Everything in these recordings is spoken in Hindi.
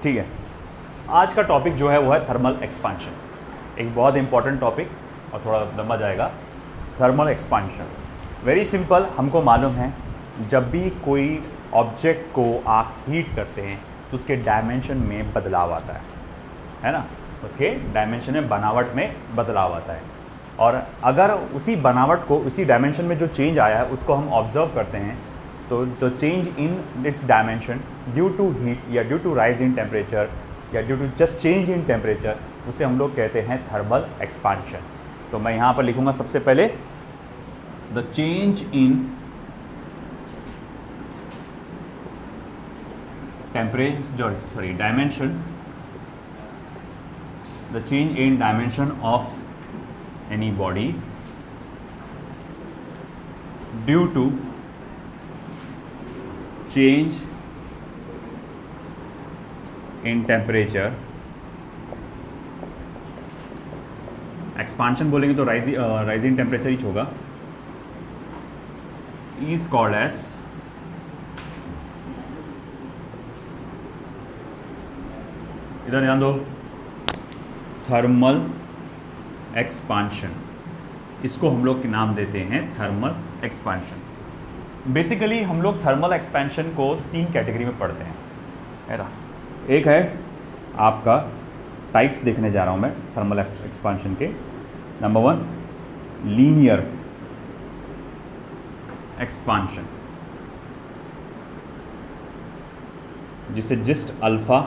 ठीक है, आज का टॉपिक जो है वो है थर्मल एक्सपांशन। एक बहुत इंपॉर्टेंट टॉपिक और थोड़ा लंबा जाएगा। थर्मल एक्सपांशन वेरी सिंपल, हमको मालूम है जब भी कोई ऑब्जेक्ट को आप हीट करते हैं तो उसके डायमेंशन में बदलाव आता है ना, उसके डायमेंशन में बनावट में बदलाव आता है। और अगर उसी बनावट को उसी डायमेंशन में जो चेंज आया है उसको हम ऑब्जर्व करते हैं तो the change in its dimension due to heat या due to rise in temperature या due to just change in temperature, उसे हम लोग कहते हैं थर्मल एक्सपांशन। तो मैं यहाँ पर लिखूँगा सबसे पहले the change in dimension, the change in dimension of any body due to change in temperature। Expansion बोलेंगे तो राइज इन टेम्परेचर ही होगा, इज कॉल्ड एज इधर ध्यान दो, थर्मल एक्सपांशन। इसको हम लोग नाम देते हैं थर्मल एक्सपांशन। बेसिकली हम लोग थर्मल एक्सपेंशन को 3 कैटेगरी में पढ़ते हैं, है ना। एक है आपका टाइप्स देखने जा रहा हूँ मैं थर्मल एक्सपांशन के। नंबर 1 लीनियर एक्सपांशन, जिसे जस्ट अल्फा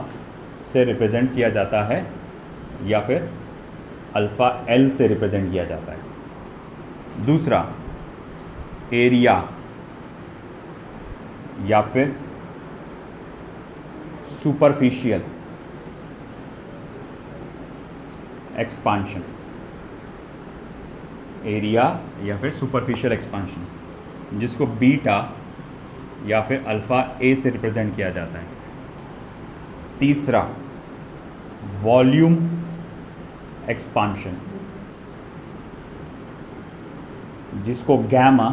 से रिप्रेजेंट किया जाता है या फिर अल्फा एल से रिप्रेजेंट किया जाता है। दूसरा एरिया या फिर सुपरफिशियल एक्सपांशन, एरिया या फिर सुपरफिशियल एक्सपांशन, जिसको बीटा या फिर अल्फा ए से रिप्रेजेंट किया जाता है। तीसरा वॉल्यूम एक्सपांशन, जिसको गैमा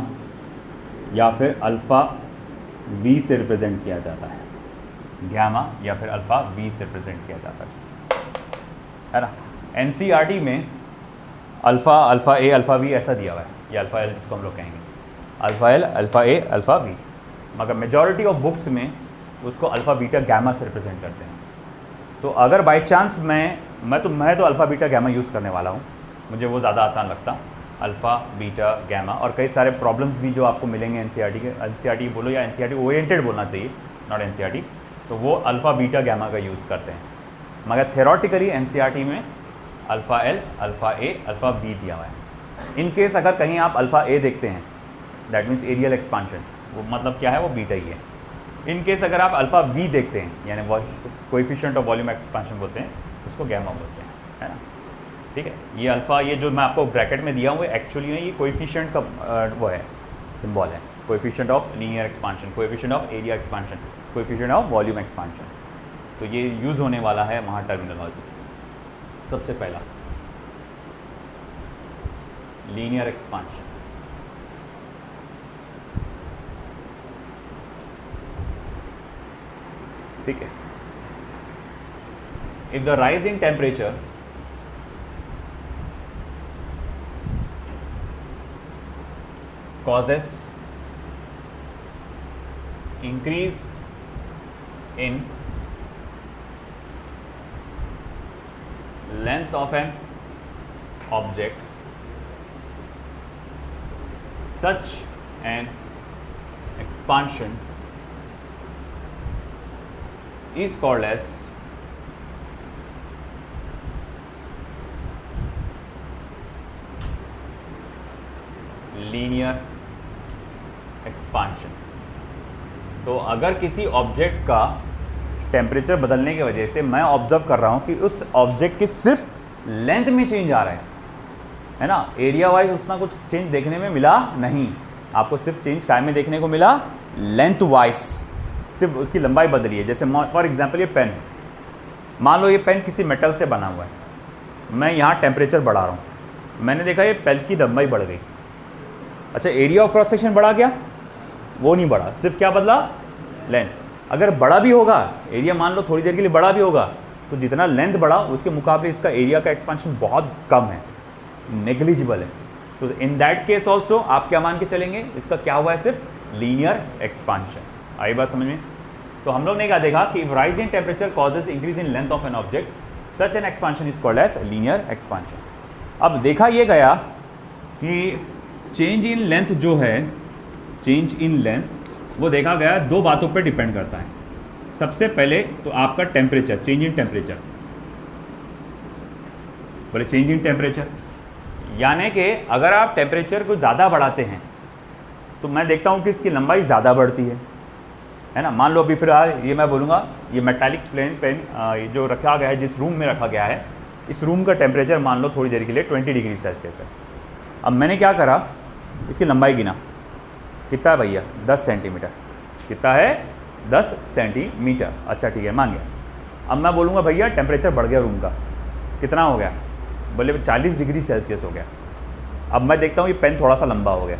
या फिर अल्फा वी से रिप्रेजेंट किया जाता है। गैमा या फिर अल्फा वी से रिप्रेजेंट किया जाता है ना। एनसीईआरटी में अल्फा ए अल्फा वी ऐसा दिया हुआ है, ये अल्फा एल जिसको हम लोग कहेंगे, alpha L alpha A alpha V, मगर मेजॉरिटी ऑफ बुक्स में उसको अल्फा बीटा गैमा से रिप्रेजेंट करते हैं। तो अगर बाय चांस मैं तो अल्फा बीटा गैमा यूज़ करने वाला हूँ, मुझे वो ज़्यादा आसान लगता, अल्फा बीटा गैमा। और कई सारे प्रॉब्लम्स भी जो आपको मिलेंगे एनसीईआरटी बोलो या एनसीईआरटी ओरिएंटेड बोलना चाहिए, नॉट एनसीईआरटी, तो वो अल्फा बीटा गैमा का यूज़ करते हैं। मगर थ्योरेटिकली एनसीईआरटी में alpha L alpha A alpha B दिया हुआ है। इन केस अगर कहीं आप अल्फा ए देखते हैं दैट मीन्स एरियल एक्सपांशन, वो मतलब क्या है, वो बीटा ही है। इन केस अगर आप अल्फा वी देखते हैं, यानी कोएफिशिएंट ऑफ वॉल्यूम एक्सपांशन बोलते हैं, उसको गैमा बोलते हैं, है ना। ठीक है, ये अल्फा, ये जो मैं आपको ब्रैकेट में दिया हूँ एक्चुअली में ये कोएफिशिएंट का वो है, सिंबल है, coefficient of linear expansion, coefficient of area expansion, coefficient of volume expansion. तो ये यूज़ होने वाला है वहाँ टर्मिनोलॉजी। सबसे पहला लीनियर एक्सपांशन, ठीक है। If the rise in temperature causes increase in length of an object, such an expansion is called as linear expansion. तो अगर किसी ऑब्जेक्ट का टेम्परेचर बदलने की वजह से मैं ऑब्जर्व कर रहा हूं कि उस ऑब्जेक्ट की सिर्फ लेंथ में चेंज आ रहा है ना, एरिया वाइज उतना कुछ चेंज देखने में मिला नहीं, आपको सिर्फ चेंज काय में देखने को मिला, लेंथ वाइज सिर्फ उसकी लंबाई बदली है। जैसे फॉर एग्जांपल ये पेन, मान लो ये पेन किसी मेटल से बना हुआ है, मैं यहाँ टेम्परेचर बढ़ा रहा हूँ, मैंने देखा ये पेन की लंबाई बढ़ गई। अच्छा, एरिया ऑफ क्रॉस सेक्शन बढ़ा क्या? वो नहीं बढ़ा, सिर्फ क्या बदला? लेंथ। अगर बड़ा भी होगा एरिया, मान लो थोड़ी देर के लिए बड़ा भी होगा, तो जितना लेंथ बढ़ा उसके मुकाबले इसका एरिया का एक्सपेंशन बहुत कम है, नेग्लिजिबल है। तो इन दैट केस ऑल्सो आप क्या मान के चलेंगे, इसका क्या हुआ है, सिर्फ लीनियर एक्सपांशन। आई बात समझ में? तो हम लोग ने क्या देखा कि if rise in temperature causes increase in length of an object, such an expansion is called as linear expansion. अब देखा ये गया कि चेंज इन लेंथ जो है, चेंज इन लेंथ वो देखा गया दो बातों पर डिपेंड करता है। सबसे पहले तो आपका टेम्परेचर, चेंज इन टेम्परेचर, बोले चेंज इन टेम्परेचर, यानी कि अगर आप टेम्परेचर को ज़्यादा बढ़ाते हैं तो मैं देखता हूँ कि इसकी लंबाई ज़्यादा बढ़ती है ना। मान लो अभी फिलहाल ये मैं बोलूँगा, ये मेटालिक प्लेन पेन जो रखा गया है, जिस रूम में रखा गया है, इस रूम का टेम्परेचर मान लो थोड़ी देर के लिए 20 डिग्री सेल्सियस है। अब मैंने क्या करा, इसकी लंबाई गिना, कितना है भैया, 10 सेंटीमीटर। कितना है, 10 सेंटीमीटर। अच्छा ठीक है, मान गया। अब मैं बोलूँगा भैया टेम्परेचर बढ़ गया रूम का, कितना हो गया, बोले 40 डिग्री सेल्सियस हो गया। अब मैं देखता हूँ ये पेन थोड़ा सा लंबा हो गया,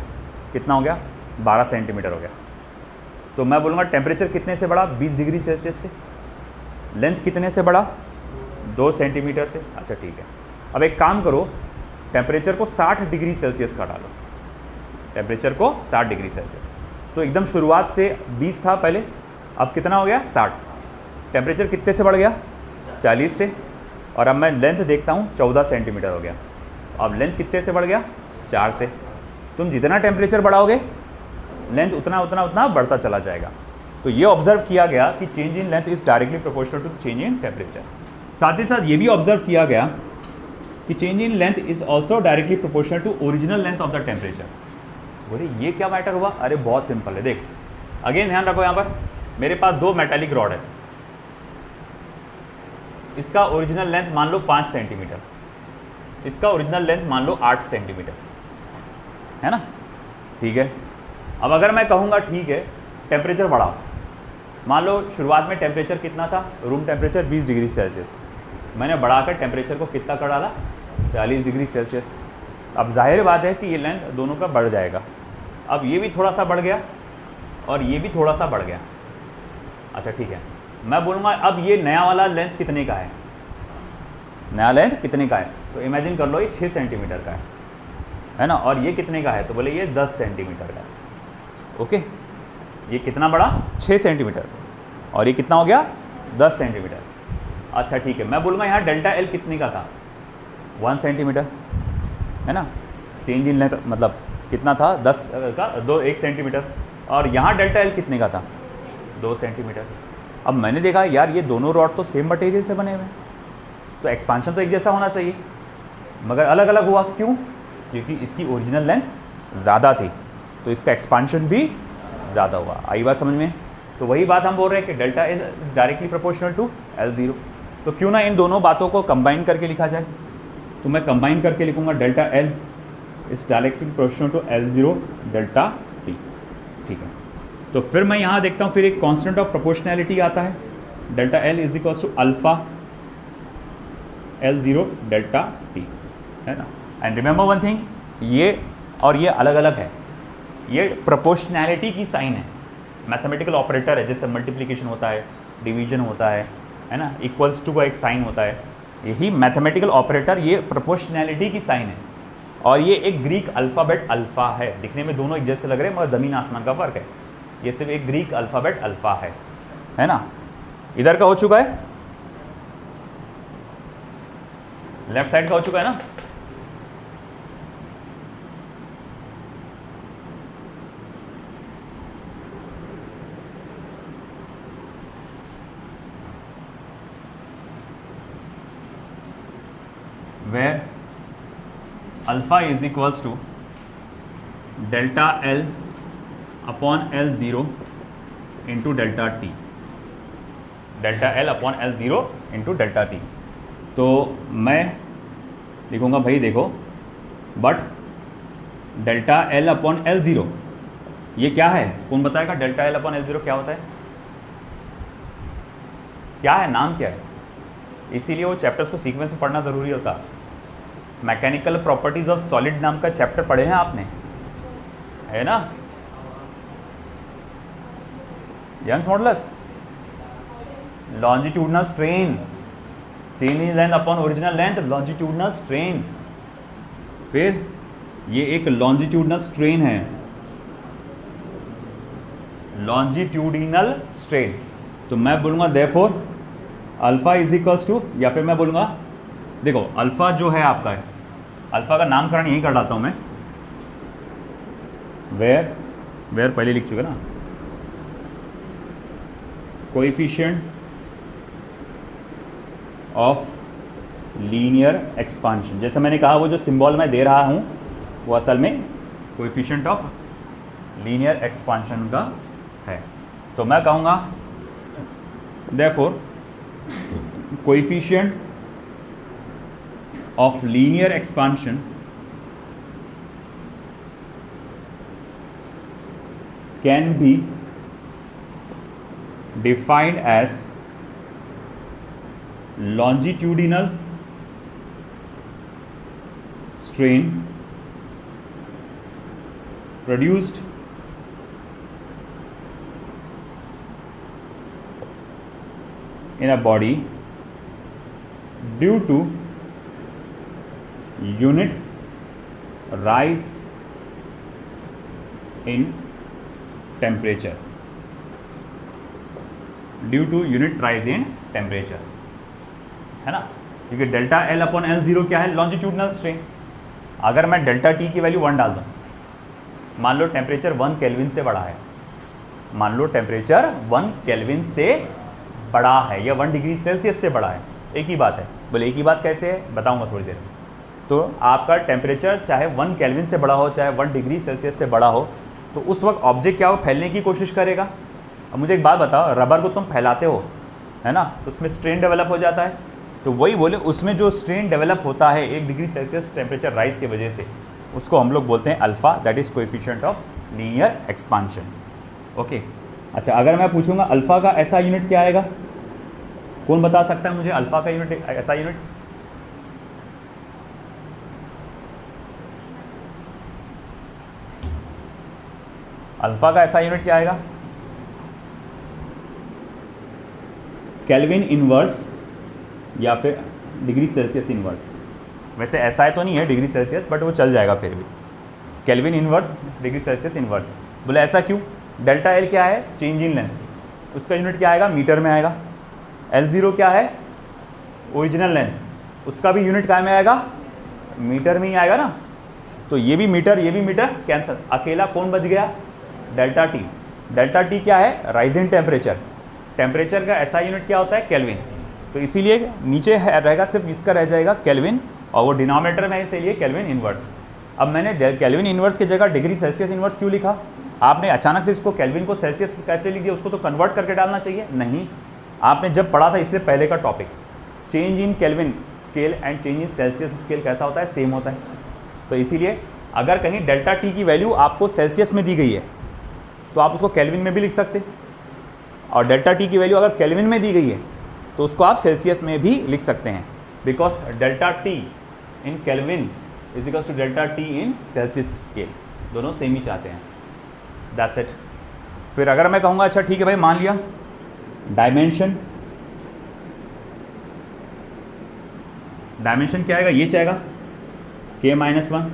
कितना हो गया, 12 सेंटीमीटर हो गया। तो मैं बोलूँगा टेम्परेचर कितने से बढ़ा, 20 डिग्री सेल्सियस से। लेंथ कितने से बढ़ा, 2 सेंटीमीटर से। अच्छा ठीक है, अब एक काम करो, टेम्परेचर को 60 डिग्री सेल्सियस का डालो, टेम्परेचर को 60 डिग्री सेल्सियस। तो एकदम शुरुआत से 20 था पहले, अब कितना हो गया, 60। टेम्परेचर कितने से बढ़ गया, 40 से। और अब मैं लेंथ देखता हूँ, 14 सेंटीमीटर हो गया। अब लेंथ कितने से बढ़ गया, 4 से। तुम जितना टेम्परेचर बढ़ाओगे लेंथ उतना उतना उतना बढ़ता चला जाएगा। तो ये ऑब्जर्व किया गया कि change in length is directly proportional to change in temperature. साथ ही साथ ये भी ऑब्जर्व किया गया कि change in length is also directly proportional to original length of the temperature. बोले ये क्या मैटर हुआ, अरे बहुत सिंपल है, देख अगेन ध्यान रखो, यहाँ पर मेरे पास 2 मेटालिक रॉड है, इसका ओरिजिनल लेंथ मान लो 5 सेंटीमीटर, इसका ओरिजिनल लेंथ मान लो 8 सेंटीमीटर है ना। ठीक है, अब अगर मैं कहूँगा ठीक है टेम्परेचर बढ़ाओ, मान लो शुरुआत में टेम्परेचर कितना था, रूम टेम्परेचर 20 डिग्री सेल्सियस, मैंने बढ़ाकर टेम्परेचर को कितना कर डाला, 40 डिग्री सेल्सियस। अब जाहिर बात है कि ये लेंथ दोनों का बढ़ जाएगा। अब ये भी थोड़ा सा बढ़ गया और ये भी थोड़ा सा बढ़ गया। अच्छा ठीक है, मैं बोलूँगा अब ये नया वाला लेंथ कितने का है, नया लेंथ कितने का है, तो इमेजिन कर लो ये 6 सेंटीमीटर का है ना, और ये कितने का है, तो बोले ये 10 सेंटीमीटर का है। ओके, ये कितना बड़ा, 6 सेंटीमीटर, और ये कितना हो गया, 10 सेंटीमीटर। अच्छा ठीक है, मैं बोलूँगा यहाँ डेल्टा एल कितने का था, 1 सेंटीमीटर है ना। चेंज इन लेंथ मतलब कितना था, 10 का 1 सेंटीमीटर, और यहाँ डेल्टा एल कितने का था, 2 सेंटीमीटर। अब मैंने देखा यार ये दोनों रॉड तो सेम मटेरियल से बने हुए हैं, तो एक्सपांशन तो एक जैसा होना चाहिए, मगर अलग अलग हुआ। क्यों, क्योंकि इसकी ओरिजिनल लेंथ ज़्यादा थी तो इसका एक्सपांशन भी ज़्यादा हुआ। आई बात समझ में? तो वही बात हम बोल रहे हैं कि delta is directly proportional to L0। तो क्यों ना इन दोनों बातों को कंबाइन करके लिखा जाए, तो मैं कंबाइन करके लिखूंगा delta L is directly proportional to L0 delta T। ठीक है, तो फिर मैं यहाँ देखता हूँ, फिर एक कांस्टेंट ऑफ प्रोपोर्शनैलिटी आता है, delta L is equals to alpha L0 delta T है ना। एंड रिमेंबर वन थिंग, ये और ये अलग अलग है, ये प्रोपोर्शनैलिटी की साइन है, मैथमेटिकल ऑपरेटर है, जैसे मल्टीप्लिकेशन होता है, डिवीजन होता है ना, इक्वल्स टू का एक साइन होता है, यही मैथमेटिकल ऑपरेटर ये प्रोपोर्शनैलिटी की साइन है। और ये एक ग्रीक अल्फ़ाबेट अल्फ़ा है, दिखने में दोनों एक जैसे लग रहे हैं मगर ज़मीन आसमान का फ़र्क है, ये सिर्फ एक ग्रीक अल्फ़ाबेट अल्फ़ा है ना। इधर का हो चुका है, लेफ्ट साइड का हो चुका है ना। where alpha is equals to delta L upon L0 into delta T, delta L upon L0 into delta T। तो मैं लिखूँगा भाई देखो, but delta L upon L0 ये क्या है, कौन बताएगा डेल्टा L अपॉन L0 क्या होता है, क्या है, नाम क्या है। इसीलिए वो चैप्टर्स को सीक्वेंस में पढ़ना ज़रूरी होता। मैकेनिकल प्रॉपर्टीज ऑफ सॉलिड नाम का चैप्टर पढ़े हैं आपने, है ना, Young's modulus, longitudinal strain, change in length upon original length, longitudinal strain. फिर ये एक लॉन्जिट्यूडनल स्ट्रेन है, लॉन्जिट्यूडिनल स्ट्रेन। तो मैं बोलूँगा therefore alpha is equals to, या फिर मैं बोलूँगा देखो अल्फा जो है आपका है, अल्फा का नामकरण यही कर डालता हूँ मैं, वेयर पहले लिख चुके ना, कोएफिशिएंट ऑफ लीनियर एक्सपांशन। जैसे मैंने कहा वो जो सिंबल मैं दे रहा हूँ वो असल में कोएफिशिएंट ऑफ लीनियर एक्सपांशन का है। तो मैं कहूँगा therefore coefficient of linear expansion can be defined as longitudinal strain produced in a body due to unit rise in temperature, due to unit rise in temperature, है ना, क्योंकि delta L upon L zero क्या है, लॉन्जिट्यूडनल स्ट्रेन। अगर मैं डेल्टा टी की वैल्यू 1 डाल दूँ, मान लो टेम्परेचर 1 केल्विन से बड़ा है, मान लो टेम्परेचर 1 केल्विन से बड़ा है या 1 डिग्री सेल्सियस से बड़ा है, एक ही बात है। बोले एक ही बात कैसे है, बताऊंगा थोड़ी देर में। तो आपका टेम्परेचर चाहे 1 केल्विन से बड़ा हो चाहे 1 डिग्री सेल्सियस से बड़ा हो, तो उस वक्त ऑब्जेक्ट क्या हो, फैलने की कोशिश करेगा। अब मुझे एक बात बताओ, रबर को तुम फैलाते हो, है ना, तो उसमें स्ट्रेन डेवलप हो जाता है। तो वही बोले उसमें जो स्ट्रेन डेवलप होता है 1 डिग्री सेल्सियस टेम्परेचर राइज की वजह से, उसको हम लोग बोलते हैं alpha, that is coefficient of linear expansion. Okay, अच्छा अगर मैं पूछूंगा अल्फा का ऐसा यूनिट क्या आएगा, कौन बता सकता है मुझे अल्फा का यूनिट, ऐसा यूनिट? अल्फा का ऐसा यूनिट क्या आएगा? केल्विन इनवर्स या फिर डिग्री सेल्सियस इनवर्स। वैसे ऐसा है तो नहीं है डिग्री सेल्सियस, बट वो चल जाएगा फिर भी। Kelvin inverse degree Celsius inverse. बोले ऐसा क्यों? डेल्टा एल क्या है? चेंज इन लेंथ, उसका यूनिट क्या आएगा? मीटर में आएगा। एल जीरो क्या है? ओरिजिनल लेंथ, उसका भी यूनिट क्या में आएगा? मीटर में ही आएगा ना। तो ये भी मीटर कैंसल, अकेला कौन बच गया? Delta T. डेल्टा टी क्या है? Rise in temperature. टेम्परेचर का ऐसा यूनिट क्या होता है? केल्विन। तो इसीलिए नीचे रहेगा सिर्फ इसका रह जाएगा केल्विन, और वो डिनोमिनेटर में है इसीलिए केल्विन इनवर्स। अब मैंने केल्विन इनवर्स की जगह डिग्री सेल्सियस इनवर्स क्यों लिखा? आपने अचानक से इसको केल्विन को सेल्सियस कैसे लिख दिया? उसको तो कन्वर्ट करके डालना चाहिए। नहीं, आपने जब पढ़ा था इससे पहले का topic, change in kelvin scale and change in Celsius scale कैसा होता है? सेम होता है। तो इसीलिए अगर कहीं डेल्टा टी की वैल्यू आपको सेल्सियस में दी गई है तो आप उसको केल्विन में भी लिख सकते, और डेल्टा टी की वैल्यू अगर केल्विन में दी गई है तो उसको आप सेल्सियस में भी लिख सकते हैं, because delta T in Kelvin is equals to delta T in Celsius scale, दोनों सेम ही चाहते हैं। That's it. फिर अगर मैं कहूँगा अच्छा ठीक है भाई, मान लिया डायमेंशन क्या आएगा? ये चाहेगा K-1,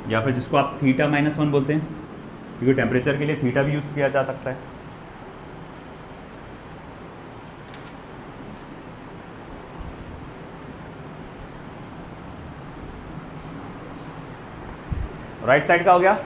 या फिर जिसको आप θ-1 बोलते हैं, क्योंकि टेम्परेचर के लिए थीटा भी यूज़ किया जा सकता है। राइट साइड का हो गया।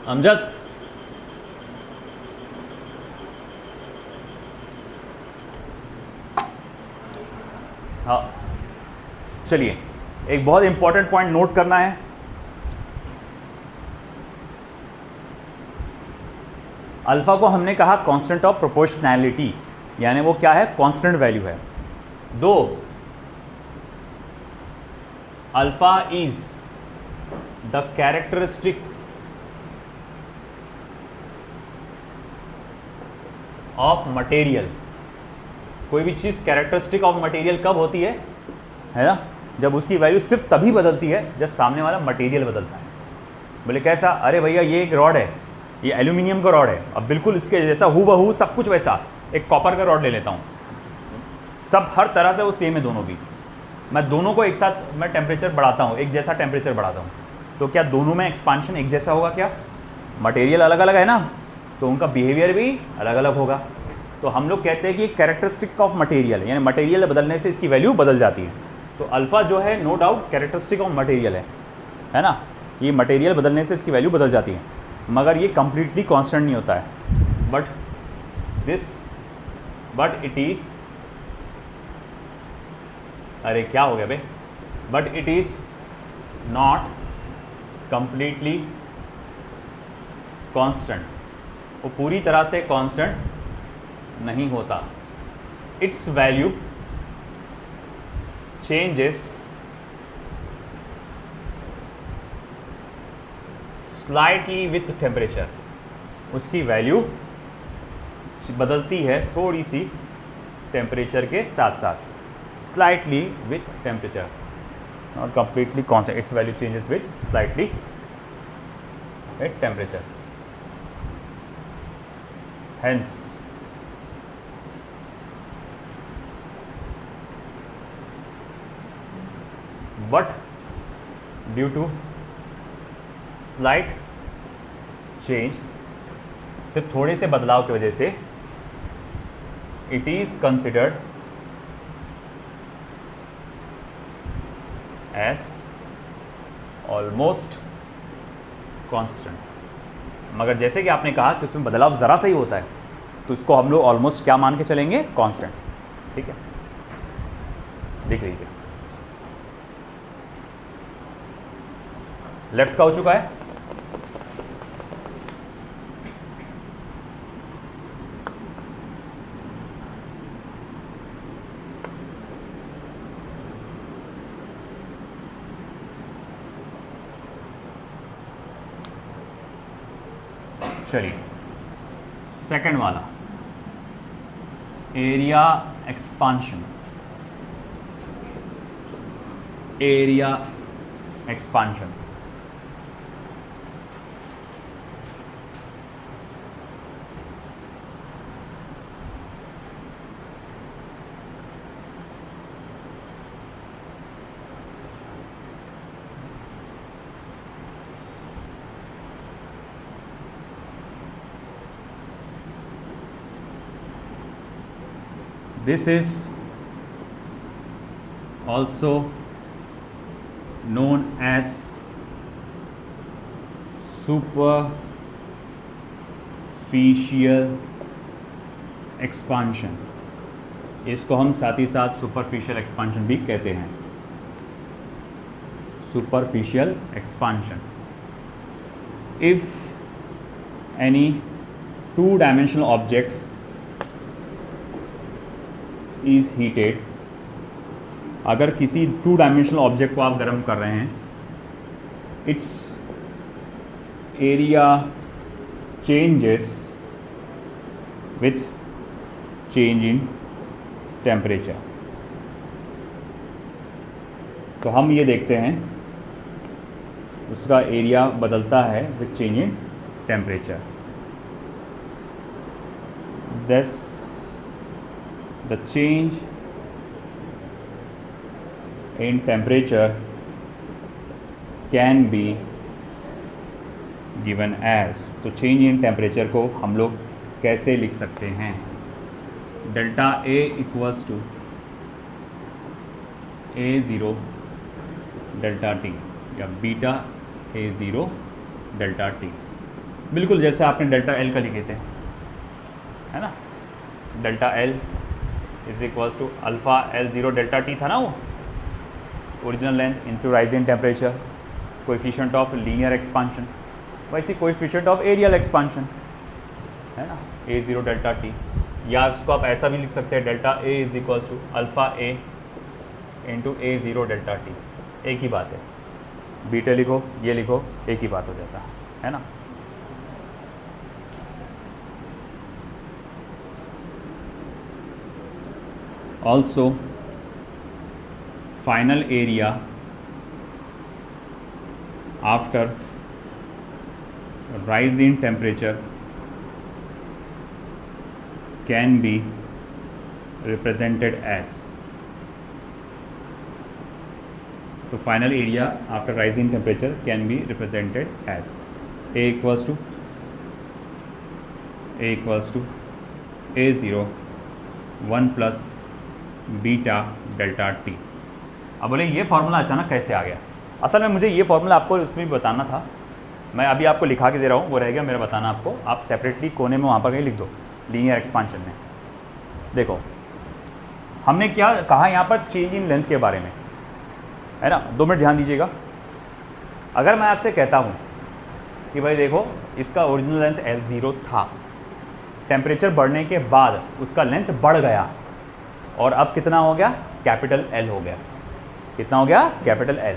अमजद हाँ, चलिए एक बहुत इंपॉर्टेंट पॉइंट नोट करना है। अल्फा को हमने कहा कांस्टेंट ऑफ प्रोपोर्शनैलिटी, यानी वो क्या है? कांस्टेंट वैल्यू है। दो alpha is the characteristic of material. कोई भी चीज़ कैरेक्टरिस्टिक ऑफ मटेरियल कब होती है ना, जब उसकी वैल्यू सिर्फ तभी बदलती है जब सामने वाला मटेरियल बदलता है। बोले कैसा? अरे भैया ये एक रॉड है, ये एल्यूमिनियम का रॉड है, अब बिल्कुल इसके जैसा हूबहू सब कुछ वैसा, एक कॉपर का रॉड ले लेता हूँ, सब हर तरह से वो सेम है दोनों भी, मैं दोनों को एक साथ मैं टेम्परेचर बढ़ाता हूँ, एक जैसा टेम्परेचर बढ़ाता हूँ, तो क्या दोनों में एक्सपांशन एक जैसा होगा? क्या मटेरियल अलग अलग है ना, तो उनका बिहेवियर भी अलग अलग होगा। तो हम लोग कहते हैं कि कैरेक्टरिस्टिक ऑफ मटेरियल, यानी मटेरियल बदलने से इसकी वैल्यू बदल जाती है। तो अल्फ़ा जो है no doubt characteristic of material है ना, ये मटेरियल बदलने से इसकी वैल्यू बदल जाती है, मगर ये कंप्लीटली कांस्टेंट नहीं होता है। बट इट इज़, अरे क्या हो गया बे, but it is not completely constant, वो पूरी तरह से कांस्टेंट नहीं होता। Its value changes slightly with temperature, उसकी वैल्यू बदलती है थोड़ी सी टेम्परेचर के साथ साथ, slightly with temperature, not completely constant, its value changes with slightly with temperature. Hence, but due to slight change, सिर्फ थोड़े से बदलाव की वजह से, it is considered as almost constant। मगर जैसे कि आपने कहा कि उसमें बदलाव ज़रा सा ही होता है, तो इसको हम लोग ऑलमोस्ट क्या मान के चलेंगे? कांस्टेंट। ठीक है, देख लीजिए लेफ्ट का हो चुका है, चलिए सेकंड वाला area expansion. Area expansion, this is also known as superficial expansion। इसको हम साथ ही साथ सुपरफिशियल एक्सपांशन भी कहते हैं। Superficial expansion, if any two dimensional object is heated, अगर किसी टू डायमेंशनल ऑब्जेक्ट को आप गर्म कर रहे हैं, it's area changes with change in temperature. तो हम ये देखते हैं उसका एरिया बदलता है with change in temperature. This the change in temperature can be given as, तो change in temperature को हम लोग कैसे लिख सकते हैं? Delta A equals to A0 delta T या बीटा A0 डेल्टा T, बिल्कुल जैसे आपने डेल्टा L का लिखे थे, है ना। Delta L is equals to alpha L0 delta T था ना, वो original length into rising temperature, coefficient of linear expansion, वैसे कोएफिशिएंट ऑफ एरियल एक्सपांशन, है ना, A0 डेल्टा T। या इसको आप ऐसा भी लिख सकते हैं, delta A is equals to alpha A into A0 delta T। एक ही बात है, बीटा लिखो, ये लिखो, एक ही बात हो जाता है ना। Also final area after rise in temperature can be represented as, तो final area after rise in temperature can be represented as A equals to A0 1 plus beta delta T. अब बोले ये फॉर्मूला अचानक कैसे आ गया? असल में मुझे ये फॉर्मूला आपको उसमें भी बताना था, मैं अभी आपको लिखा के दे रहा हूँ, वो रह गया मेरा बताना आपको। आप सेपरेटली कोने में वहाँ पर कहीं लिख दो, लीनियर एक्सपांशन में। देखो हमने क्या कहा यहाँ पर, चेंज इन लेंथ के बारे में, है ना। 2 मिनट ध्यान दीजिएगा। अगर मैं आपसे कहता हूँ कि भाई देखो इसका ओरिजिनल लेंथ L0 था, टेम्परेचर बढ़ने के बाद उसका लेंथ बढ़ गया और अब कितना हो गया, कैपिटल L हो गया। कितना हो गया, कैपिटल L।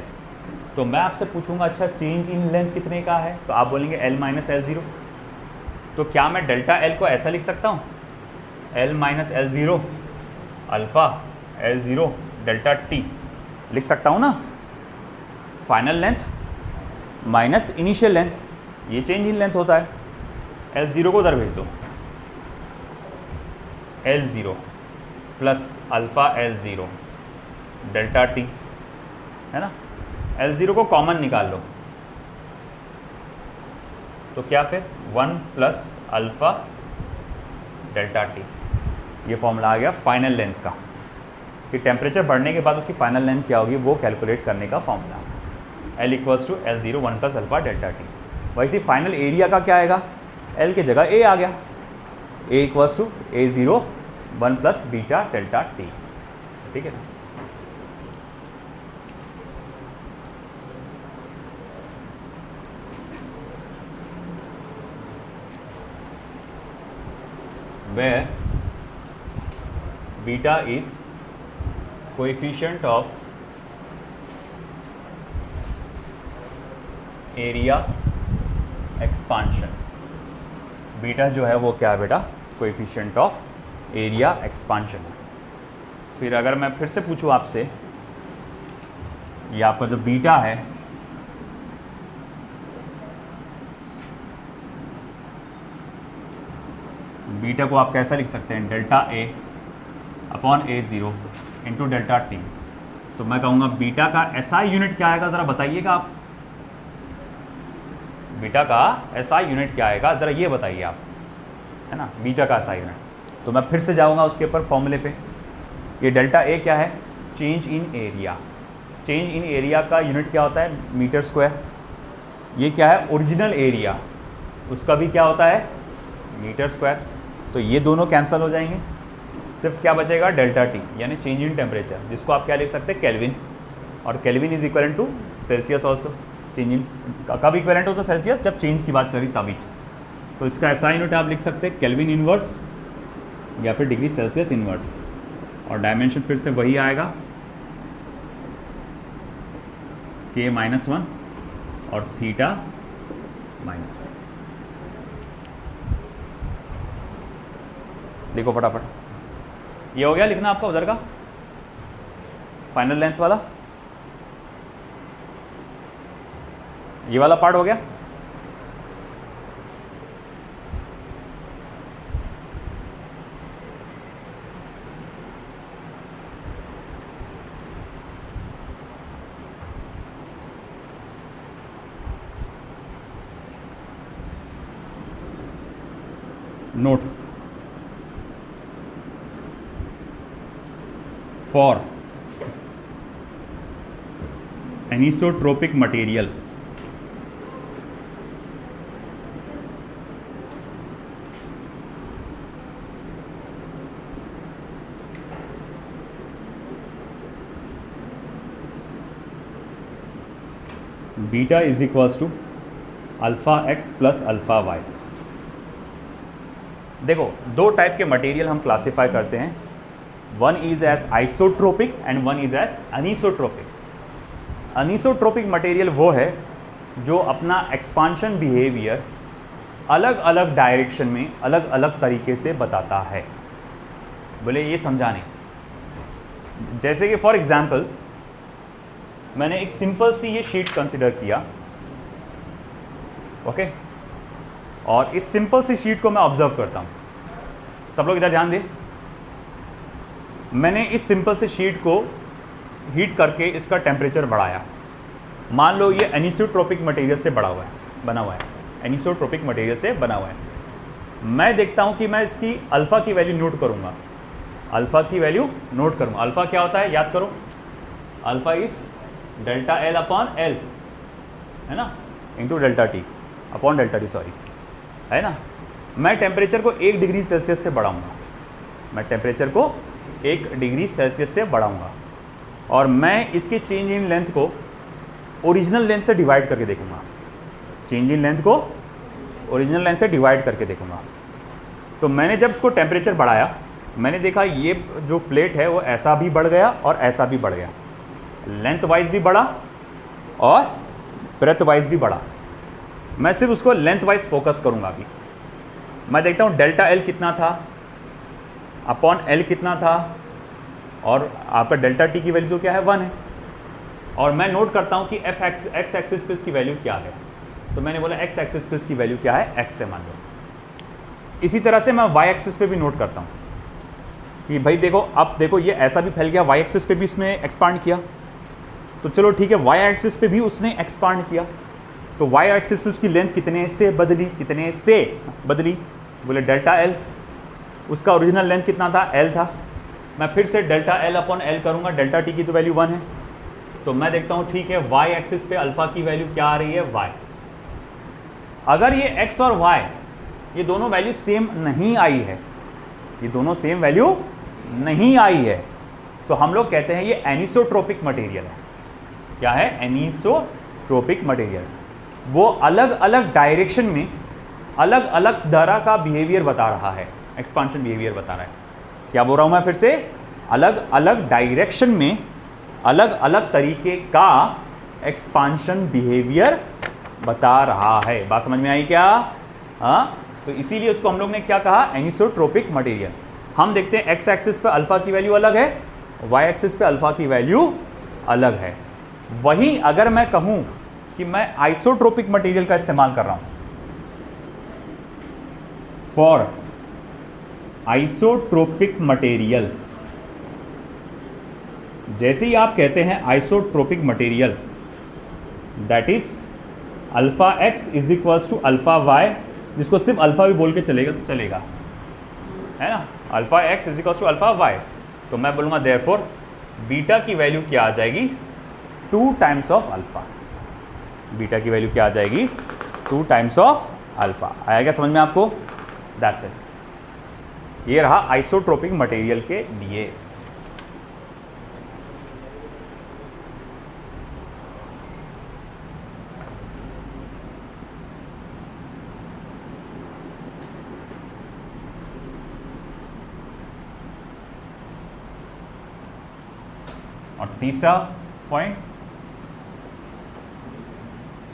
तो मैं आपसे पूछूंगा अच्छा चेंज इन लेंथ कितने का है, तो आप बोलेंगे L माइनस L0। तो क्या मैं डेल्टा L को ऐसा लिख सकता हूँ, L minus L0 alpha L0 delta T लिख सकता हूँ ना। Final length minus initial length, ये चेंज इन लेंथ होता है। L0 को उधर भेज दो, L0 plus alpha L0 delta T, है ना। L0 को कॉमन निकाल लो, तो क्या फिर 1 प्लस अल्फ़ा डेल्टा T, ये फॉर्मूला आ गया फाइनल लेंथ का, कि टेम्परेचर बढ़ने के बाद उसकी फाइनल लेंथ क्या होगी वो कैलकुलेट करने का formula. L equals to L0 1 plus alpha delta T। वैसे फाइनल एरिया का क्या आएगा, L की जगह A आ गया, A equals to A0 1 plus beta delta T, ठीक है ना। where beta is coefficient of area expansion। Beta जो है वो क्या है बेटा, कोएफिशिएंट ऑफ एरिया एक्सपांशन। फिर अगर मैं फिर से पूछूं आपसे, ये आपका जो बीटा है बीटा को आप कैसा लिख सकते हैं, delta A upon A0 into delta T। तो मैं कहूँगा बीटा का SI यूनिट क्या आएगा, ज़रा बताइएगा आप। बीटा का SI यूनिट क्या आएगा, ज़रा ये बताइए आप, है ना, बीटा का SI यूनिट। तो मैं फिर से जाऊँगा उसके ऊपर फॉर्मूले पे। ये डेल्टा A क्या है, change in area. Change in area का यूनिट क्या होता है, मीटर स्क्वायर। ये क्या है, ओरिजिनल एरिया, उसका भी क्या होता है, मीटर स्क्वायर। तो ये दोनों कैंसिल हो जाएंगे, सिर्फ क्या बचेगा, डेल्टा T यानी चेंज इन टेम्परेचर, जिसको आप क्या लिख सकते हैं, केल्विन। और Kelvin is equal to Celsius also. Change in कब इक्वलेंट होता है सेल्सियस, जब चेंज की बात चली तभी। तो इसका ऐसा यूनिट आप लिख सकते हैं केल्विन इनवर्स या फिर डिग्री सेल्सियस इनवर्स। और डायमेंशन फिर से वही आएगा, K-1 और थीटा -1। देखो फटाफट, ये हो गया लिखना आपका उधर का फाइनल लेंथ वाला, ये वाला पार्ट हो गया। Note for anisotropic material beta is equals to alpha X plus alpha Y. देखो दो टाइप के मटेरियल हम क्लासिफाई करते हैं, one is as isotropic and one is as anisotropic. Anisotropic material वो है जो अपना एक्सपांशन बिहेवियर अलग अलग डायरेक्शन में अलग अलग तरीके से बताता है। बोले ये समझाने, जैसे कि फॉर एग्जांपल मैंने एक सिंपल सी ये शीट कंसिडर किया, ओके, और इस सिंपल सी शीट को मैं ऑब्जर्व करता हूं। सब लोग इधर ध्यान दें। मैंने इस सिंपल सी शीट को हीट करके इसका टेम्परेचर बढ़ाया। मान लो ये एनिसोट्रोपिक मटेरियल से बना हुआ है, एनिसोट्रोपिक मटेरियल से बना हुआ है। मैं देखता हूं कि मैं इसकी अल्फा की वैल्यू नोट करूंगा, अल्फा की वैल्यू नोट करूंगा। अल्फा क्या होता है याद करो, alpha is delta L upon L, है ना, into delta T upon delta T, sorry, है ना। मैं टेम्परेचर को 1 डिग्री सेल्सियस से बढ़ाऊंगा, मैं टेम्परेचर को 1 डिग्री सेल्सियस से बढ़ाऊंगा, और मैं इसके चेंज इन लेंथ को ओरिजिनल लेंथ से डिवाइड करके देखूंगा, चेंज इन लेंथ को ओरिजिनल लेंथ से डिवाइड करके देखूंगा। तो मैंने जब इसको टेम्परेचर बढ़ाया, मैंने देखा ये जो प्लेट है वो ऐसा भी बढ़ गया और ऐसा भी बढ़ गया, लेंथ वाइज भी बढ़ा और ब्रेथ वाइज भी बढ़ा। मैं सिर्फ उसको लेंथ वाइज फोकस करूंगा। अभी मैं देखता हूँ डेल्टा एल कितना था अपॉन एल कितना था, और आपका डेल्टा टी की वैल्यू तो क्या है 1 है, और मैं नोट करता हूँ कि एक्स एक्सिस पे इसकी वैल्यू क्या है। तो मैंने बोला एक्स एक्सिस पे इसकी वैल्यू क्या है, एक्स से मान लो। इसी तरह से मैं वाई एक्सिस पे भी नोट करता हूँ कि भाई देखो, अब देखो ये ऐसा भी फैल गया, वाई एक्सिस पे भी इसमें एक्सपांड किया, तो चलो ठीक है, वाई एक्सिस पे भी उसने एक्सपांड किया, तो वाई एक्सिस पे उसकी लेंथ कितने से बदली, कितने से बदली, बोले डेल्टा एल। उसका ओरिजिनल लेंथ कितना था, एल था। मैं फिर से डेल्टा एल अपॉन एल करूंगा, डेल्टा टी की तो वैल्यू 1 है, तो मैं देखता हूँ ठीक है वाई एक्सिस पे अल्फा की वैल्यू क्या आ रही है, वाई। अगर ये एक्स और वाई ये दोनों वैल्यू सेम नहीं आई है, ये दोनों सेम वैल्यू नहीं आई है, तो हम लोग कहते हैं ये एनिसोट्रोपिक मटेरियल है। क्या है, एनिसोट्रोपिक मटेरियल। वो अलग अलग डायरेक्शन में अलग अलग तरह का बिहेवियर बता रहा है, एक्सपांशन बिहेवियर बता रहा है। क्या बोल रहा हूं मैं फिर से, अलग अलग डायरेक्शन में अलग अलग तरीके का एक्सपांशन बिहेवियर बता रहा है। बात समझ में आई क्या? हाँ, तो इसीलिए उसको हम लोग ने क्या कहा, एनिसोट्रोपिक मटेरियल। हम देखते हैं एक्स एक्सिस पे अल्फा की वैल्यू अलग है, वाई एक्सिस पे अल्फा की वैल्यू अलग है। वहीं अगर मैं कहूं कि मैं आइसोट्रोपिक मटेरियल का इस्तेमाल कर रहा हूं, फॉर आइसोट्रोपिक मटेरियल, जैसे ही आप कहते हैं isotropic material, that is alpha X is equals to alpha Y, जिसको सिर्फ अल्फा भी बोल के चलेगा तो चलेगा, है ना, alpha X is equals to alpha Y. तो मैं बोलूंगा देयरफॉर बीटा की वैल्यू क्या आ जाएगी, 2 टाइम्स ऑफ अल्फा। बीटा की वैल्यू क्या आ जाएगी, 2 टाइम्स ऑफ अल्फा। आया क्या समझ में आपको? That's it. ये रहा आइसोट्रोपिक मटेरियल के लिए। और तीसरा point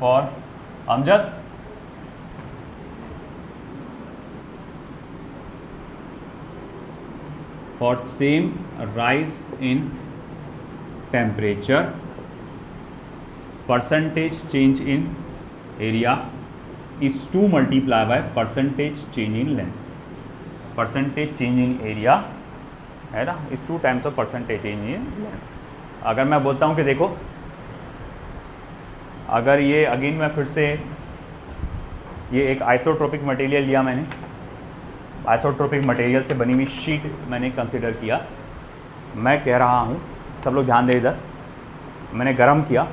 for Amjad, for same rise in temperature, percentage change in area is to multiply by percentage change in length. Percentage change in area है ना, is 2 times of percentage change in length. अगर मैं बोलता हूँ कि देखो, अगर ये अगेन मैं फिर से ये एक आइसोट्रोपिक मटेरियल लिया मैंने, आइसोट्रोपिक मटेरियल से बनी हुई शीट मैंने कंसिडर किया। मैं कह रहा हूँ, सब लोग ध्यान दें इधर, मैंने गरम किया,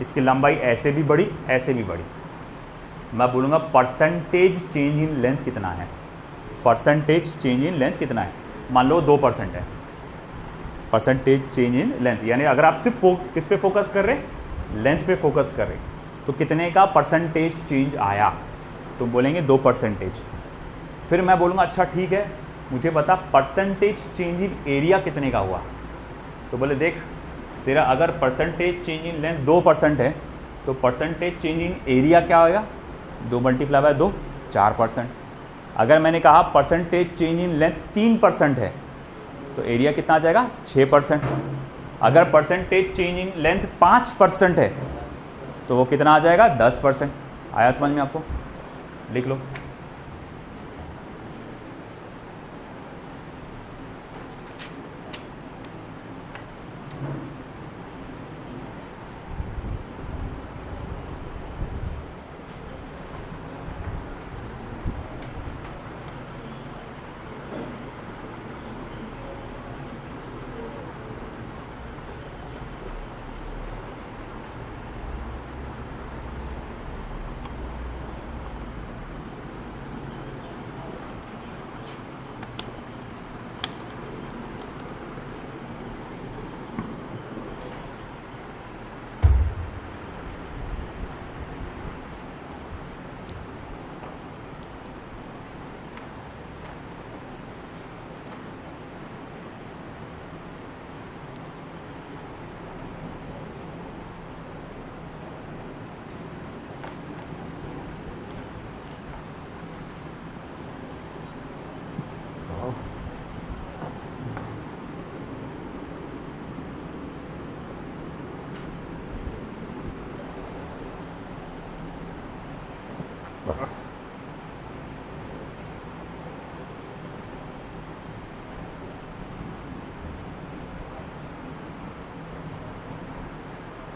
इसकी लंबाई ऐसे भी बढ़ी ऐसे भी बढ़ी। मैं बोलूँगा परसेंटेज चेंज इन लेंथ कितना है, परसेंटेज चेंज इन लेंथ कितना है। मान लो 2% है परसेंटेज चेंज इन लेंथ, यानी अगर आप सिर्फ किस पे फोकस कर रहे, लेंथ पे फोकस कर रहे, तो कितने का परसेंटेज चेंज आया, तो बोलेंगे 2%। फिर मैं बोलूँगा अच्छा ठीक है, मुझे बता परसेंटेज चेंज इन एरिया कितने का हुआ, तो बोले देख तेरा अगर परसेंटेज चेंज इन लेंथ 2% है तो परसेंटेज चेंज इन एरिया क्या होगा, 2 मल्टीप्लाई बाय 2 4%। अगर मैंने कहा परसेंटेज चेंज इन लेंथ 3% है तो एरिया कितना आ जाएगा 6%। अगर परसेंटेज चेंज इन लेंथ 5% है तो वो कितना आ जाएगा 10%। आया समझ में आपको? लिख लो।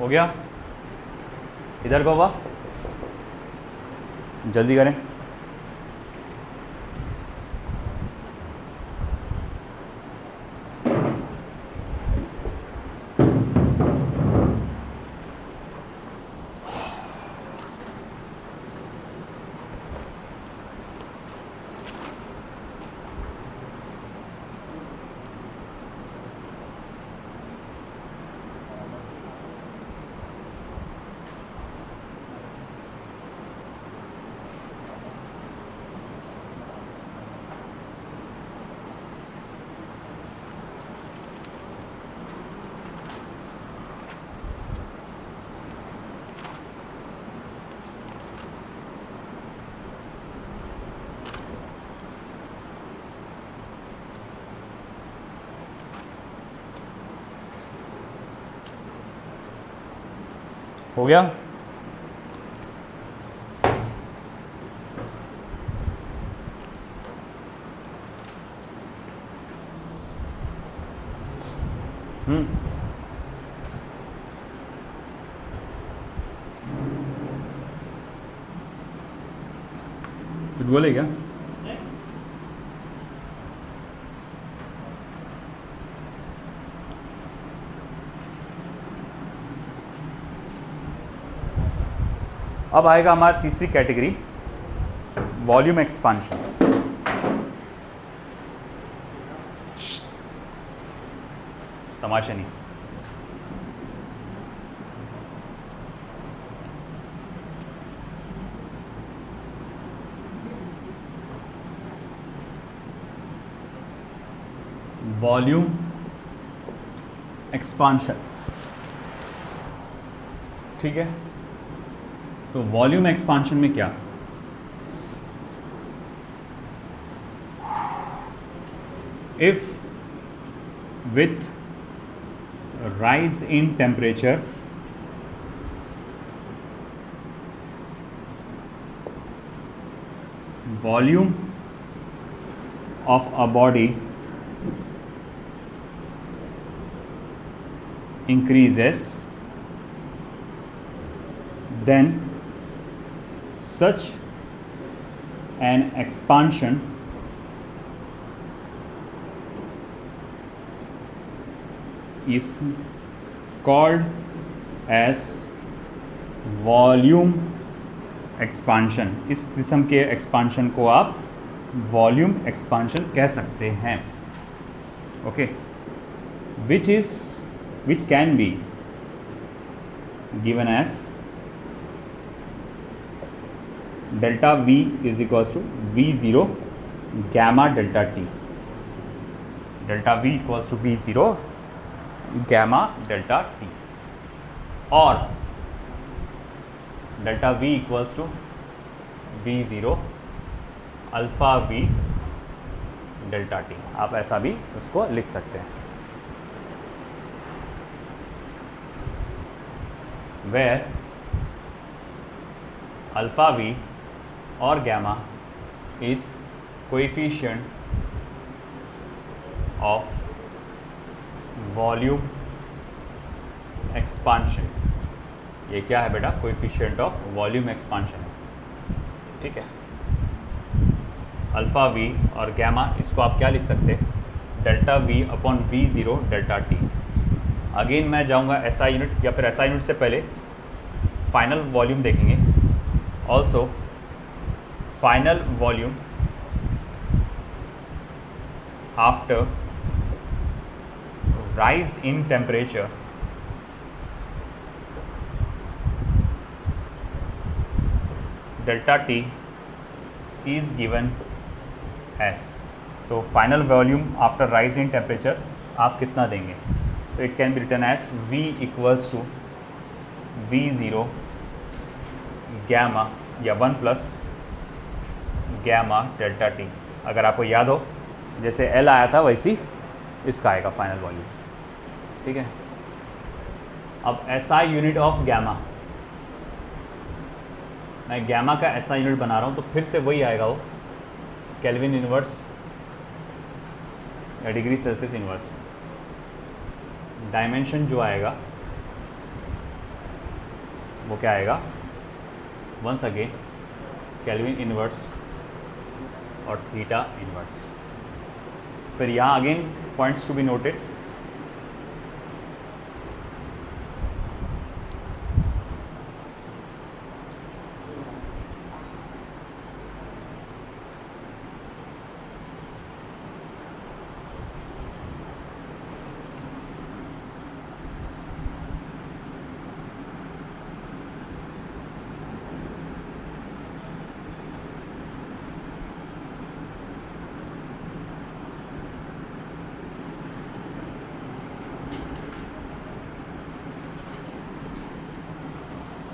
हो गया? इधर को हुआ, जल्दी करें। हो गया? कुछ बोले क्या? अब आएगा हमारा तीसरी कैटेगरी, वॉल्यूम एक्सपांशन। तमाशा नहीं। वॉल्यूम एक्सपांशन, ठीक है। तो वॉल्यूम एक्सपांशन में क्या, if with rise in temperature volume of a body increases, then such an expansion is called as volume expansion. इस किस्म के एक्सपांशन को आप वॉल्यूम एक्सपांशन कह सकते हैं। Okay, which can be given as delta V is equals to V0 gamma delta T। delta V equals to V0 gamma delta T, और delta V equals to V0 alpha V delta T. आप ऐसा भी उसको लिख सकते हैं, वेयर अल्फ़ा वी और gamma is coefficient of volume expansion. ये क्या है बेटा? कोएफिशिएंट ऑफ वॉल्यूम एक्सपांशन है, ठीक है। अल्फ़ा वी और गैमा, इसको आप क्या लिख सकते हैं? Delta we upon V0 delta T. Again मैं जाऊंगा एसआई यूनिट, या फिर एसआई यूनिट से पहले फाइनल वॉल्यूम देखेंगे। Also final volume after rise in temperature delta T is given as, तो final volume after rise in temperature आप कितना देंगे? तो it can be written as V equals to V0 gamma या 1 प्लस गैमा डेल्टा टी। अगर आपको याद हो, जैसे L आया था वैसी इसका आएगा फाइनल वॉल्यूम, ठीक है। अब SI यूनिट ऑफ गैमा, मैं गैमा का SI यूनिट बना रहा हूँ, तो फिर से वही आएगा, वो केल्विन इनवर्स या डिग्री सेल्सियस इनवर्स। डायमेंशन जो आएगा वो क्या आएगा? वंस अगेन केल्विन इनवर्स और थीटा इनवर्स। फिर यहाँ again points to be noted,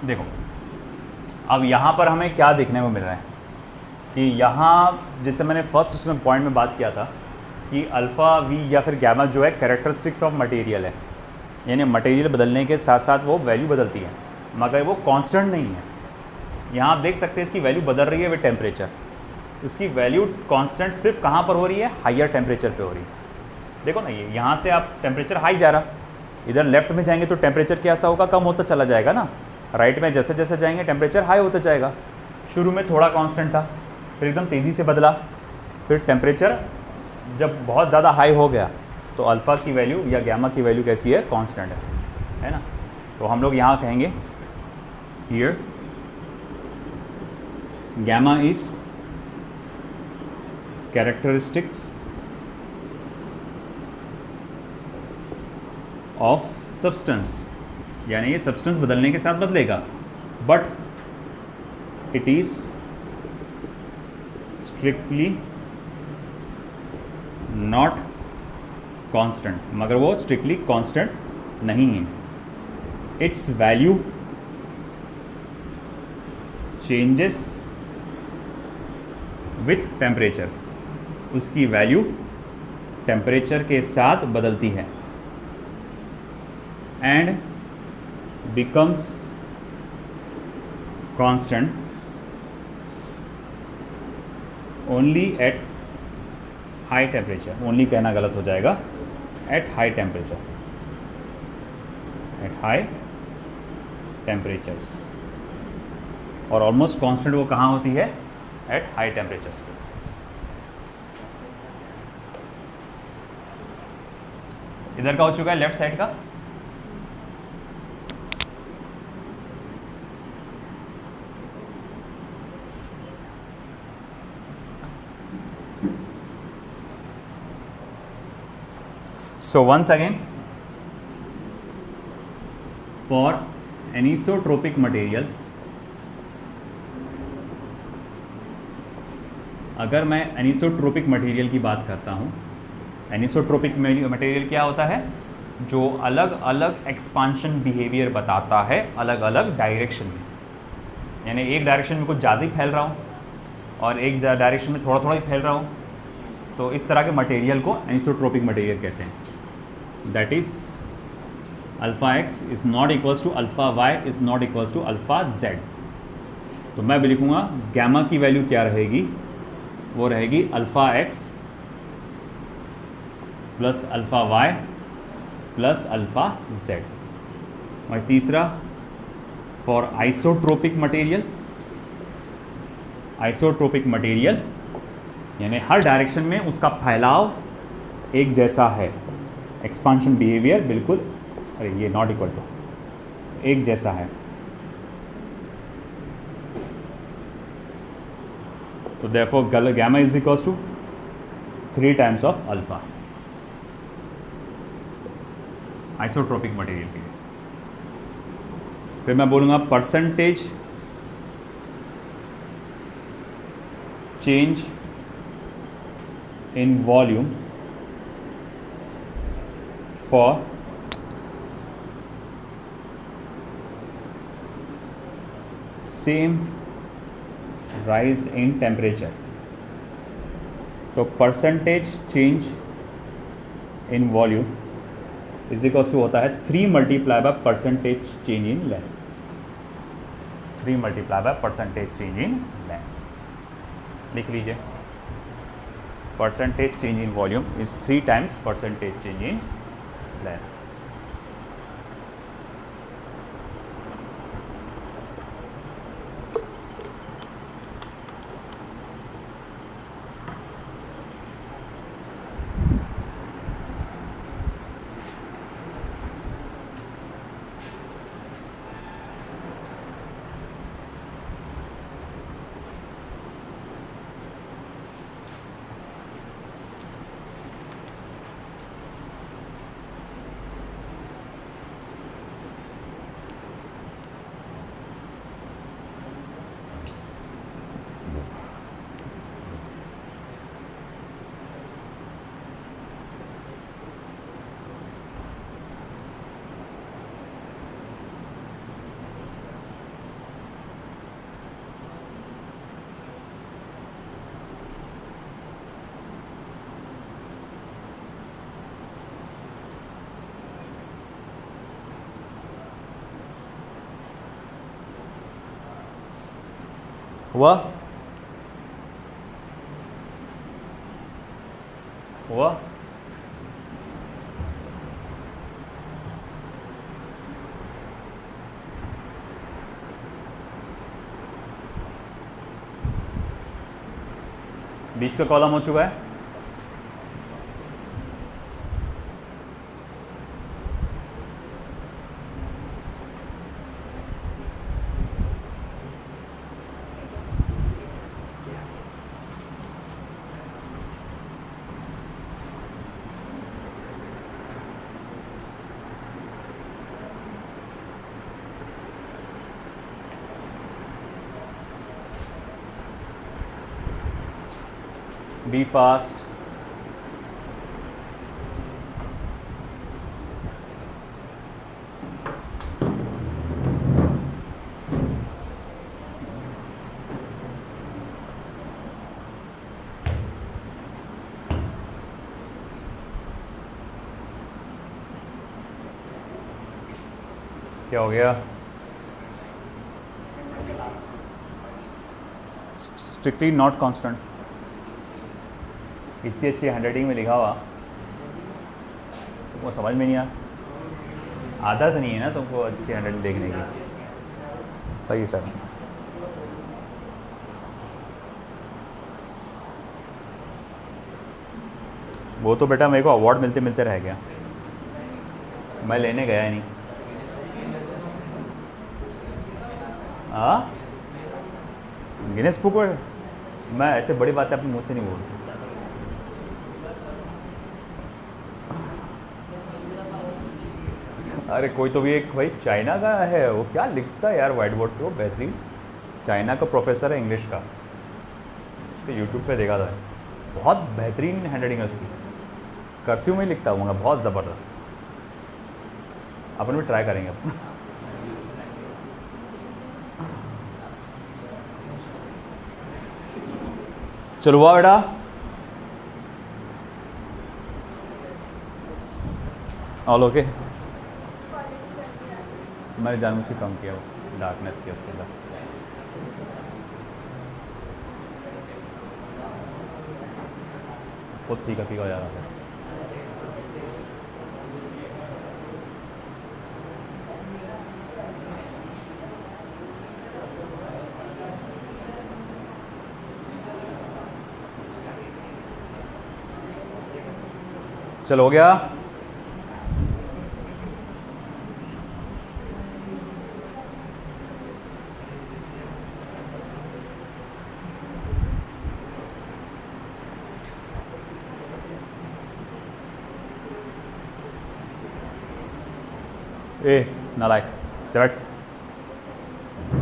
देखो अब यहाँ पर हमें क्या देखने को मिल रहा है कि यहाँ, जैसे मैंने फर्स्ट उसमें पॉइंट में बात किया था कि अल्फ़ा वी या फिर गैमा जो है कैरेक्टरिस्टिक्स ऑफ मटेरियल है, यानी मटेरियल बदलने के साथ साथ वो वैल्यू बदलती है, मगर वो कांस्टेंट नहीं है। यहाँ आप देख सकते हैं इसकी वैल्यू बदल रही है विद टेम्परेचर। उसकी वैल्यू कांस्टेंट सिर्फ कहाँ पर हो रही है? हायर टेम्परेचर पे हो रही है। देखो ना, ये यहाँ से आप टेम्परेचर हाई जा रहा, इधर लेफ्ट में जाएंगे तो टेम्परेचर कैसा होगा? कम होता चला जाएगा ना। राइट में जैसे जैसे जाएंगे टेम्परेचर हाई होता जाएगा। शुरू में थोड़ा कांस्टेंट था, फिर एकदम तेज़ी से बदला, फिर टेम्परेचर जब बहुत ज़्यादा हाई हो गया तो अल्फ़ा की वैल्यू या गैमा की वैल्यू कैसी है? कांस्टेंट है ना। तो हम लोग यहाँ कहेंगे here gamma is characteristics of substance, यानी ये सब्सटेंस बदलने के साथ बदलेगा, but it is strictly not constant, मगर वो स्ट्रिक्टली कांस्टेंट नहीं है। Its value changes with temperature, उसकी वैल्यू टेम्परेचर के साथ बदलती है, and becomes constant only at high temperature। only कहना गलत हो जाएगा, at high temperature, at high temperatures। और ऑलमोस्ट कांस्टेंट वो कहाँ होती है? at high temperatures। इधर का हो चुका है लेफ्ट साइड का। So once again, for anisotropic material, अगर मैं एनिसोट्रोपिक मटेरियल की बात करता हूँ, एनिसोट्रोपिक मटेरियल क्या होता है? जो अलग अलग एक्सपांशन बिहेवियर बताता है अलग अलग डायरेक्शन में। यानी एक डायरेक्शन में कुछ ज़्यादा ही फैल रहा हूँ और एक डायरेक्शन में थोड़ा थोड़ा ही फैल रहा हूँ, तो इस तरह के मटेरियल को एनिसोट्रोपिक मटेरियल कहते हैं। That is alpha X is not equals to alpha Y is not equals to alpha Z. तो मैं भी लिखूँगा गैमा की वैल्यू क्या रहेगी, वो रहेगी alpha X plus alpha Y plus alpha Z. और तीसरा for isotropic material, isotropic material यानी हर डायरेक्शन में उसका फैलाव एक जैसा है, एक्सपांशन बिहेवियर बिल्कुल, अरे ये नॉट इक्वल टू, एक जैसा है। तो therefore gamma is equals to 3 times of alpha isotropic material के लिए। फिर मैं बोलूँगा percentage change in volume for same rise in temperature. तो percentage change in volume is equals to होता है 3 multiply by percentage change in length, 3 multiply by percentage change in length. लिख लीजिए percentage change in volume is 3 times percentage change in length. हुआ हुआ बीच का कॉलम हो चुका है। Be fast. क्या हो गया? Strictly not constant. इतनी अच्छी हैंडराइटिंग में लिखा हुआ तुमको समझ में नहीं आया, आदत नहीं है ना तुमको अच्छी हैंडराइटिंग देखने की। सही सर, वो तो बेटा मेरे को अवार्ड मिलते मिलते रह गया, मैं लेने गया ही नहीं। हाँ, गिनेस बुक में मैं ऐसे बड़ी बातें अपने मुँह से नहीं बोलता। अरे कोई तो भी एक भाई चाइना का है, वो क्या लिखता है यार वाइट बोर्ड पे, वो बेहतरीन चाइना का प्रोफेसर है इंग्लिश का, तो यूट्यूब पे देखा था, बहुत बेहतरीन हैंडराइटिंग है उसकी, कर्सिव में लिखता हूँ बहुत ज़बरदस्त। अपन भी ट्राई करेंगे अपन। चलो हुआ बेटा, ऑल ओके। मैंने जानबूझ के कम किया वो डार्कनेस किया उसके अंदर। बहुत फीका फीका हो जा रहा था। चलो हो गया। ए नालायक, स्टेप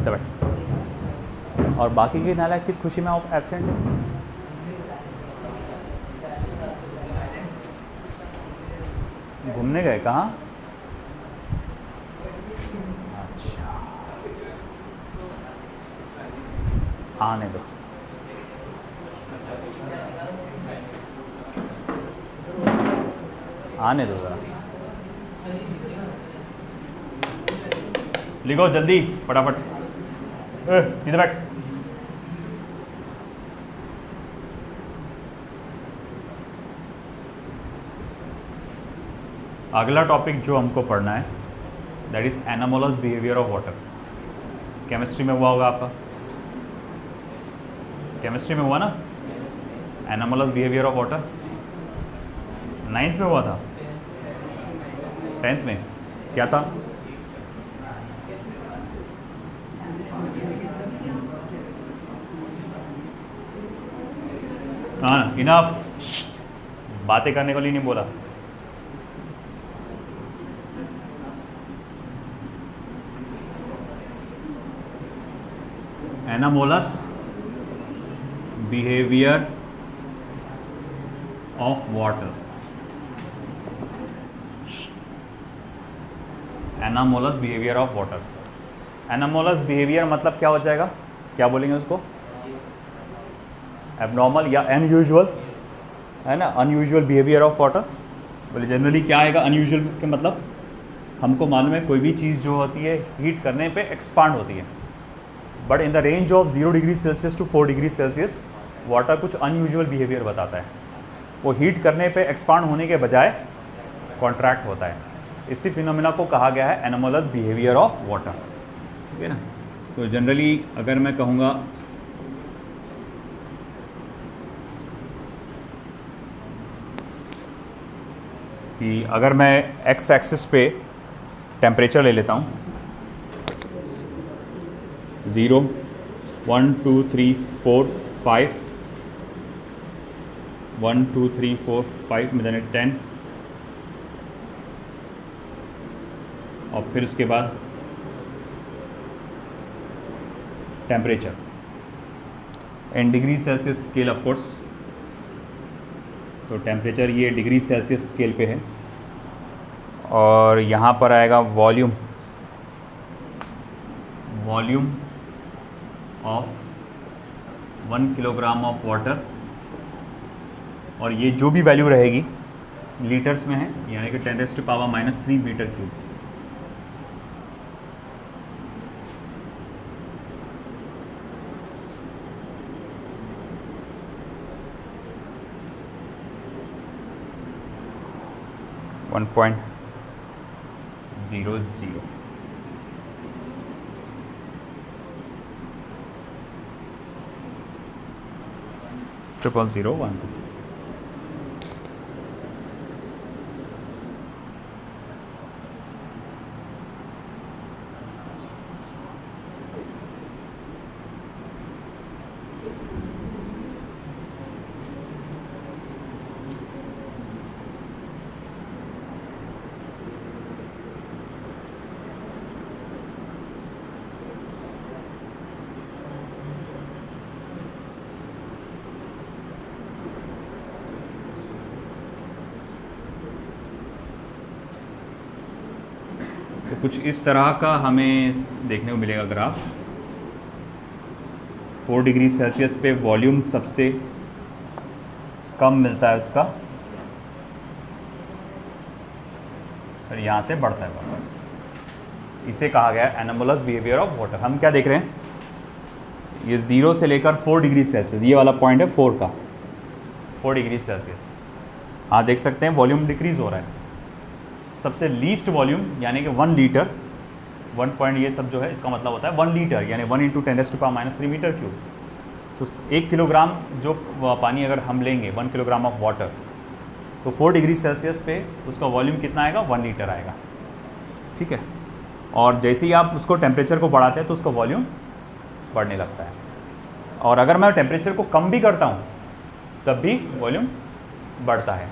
बैक। और बाकी के नालायक किस खुशी में आप एब्सेंट हैं? घूमने गए कहाँ? अच्छा, आने दो। आने दो जरा, लिखो जल्दी फटाफट। सीधे बैठ। अगला टॉपिक जो हमको पढ़ना है that is anomalous behaviour of water. Chemistry में हुआ होगा आपका, केमिस्ट्री में हुआ ना anomalous behaviour of water? 9th में हुआ था? 10th में क्या था? हाँ इनफ, बातें करने के लिए नहीं बोला। Anomalous behaviour of water. Anomalous behaviour of water. Anomalous behaviour मतलब क्या हो जाएगा, क्या बोलेंगे उसको? एबनॉर्मल या अनयूजुअल, है ना, अनयूजुअल बिहेवियर ऑफ वाटर। बोले जनरली क्या आएगा अनयूजुअल के मतलब? हमको मालूम है कोई भी चीज़ जो होती है हीट करने पे एक्सपांड होती है, but in the range of 0 degree Celsius to 4 degree Celsius water कुछ अनयूजुअल बिहेवियर बताता है। वो हीट करने पे एक्सपांड होने के बजाय कॉन्ट्रैक्ट होता है। इसी फिनोमेना को कहा गया है एनामोलस बिहेवियर ऑफ वाटर, ठीक है ना। तो जनरली अगर मैं कहूँगा कि अगर मैं एक्स एक्सिस पे टेम्परेचर ले लेता हूँ 0, 1, 2, 3, 4, 5, 1, 2, 3, 4, 5 में देने 10, और फिर उसके बाद temperature in degree Celsius scale of course. तो टेम्परेचर ये डिग्री सेल्सियस स्केल पे है, और यहाँ पर आएगा volume, volume of 1 kilogram of water, और ये जो भी वैल्यू रहेगी लीटर्स में है, यानी कि 10⁻³ मीटर क्यूब। वन 1.00 0.012। कुछ इस तरह का हमें देखने को मिलेगा ग्राफ। 4 डिग्री सेल्सियस पे वॉल्यूम सबसे कम मिलता है उसका, फिर यहाँ से बढ़ता है वापस। इसे कहा गया है एनोमलस बिहेवियर ऑफ वाटर। हम क्या देख रहे हैं, ये 0 से लेकर 4 डिग्री सेल्सियस, ये वाला पॉइंट है 4 का, 4 डिग्री सेल्सियस। हाँ देख सकते हैं वॉल्यूम डिक्रीज हो रहा है। सबसे लीस्ट वॉल्यूम यानी कि 1 लीटर, 1 पॉइंट ये सब जो है इसका मतलब होता है 1 लीटर यानी 1 × 10⁻³ मीटर क्यूब। तो 1 किलोग्राम जो पानी अगर हम लेंगे, 1 किलोग्राम ऑफ वाटर, तो 4 डिग्री सेल्सियस पे उसका वॉल्यूम कितना आएगा, 1 लीटर आएगा। ठीक है, और जैसे ही आप उसको टेम्परेचर को बढ़ाते हैं तो उसका वॉल्यूम बढ़ने लगता है। और अगर मैं टेम्परेचर को कम भी करता हूँ तब भी वॉल्यूम बढ़ता है।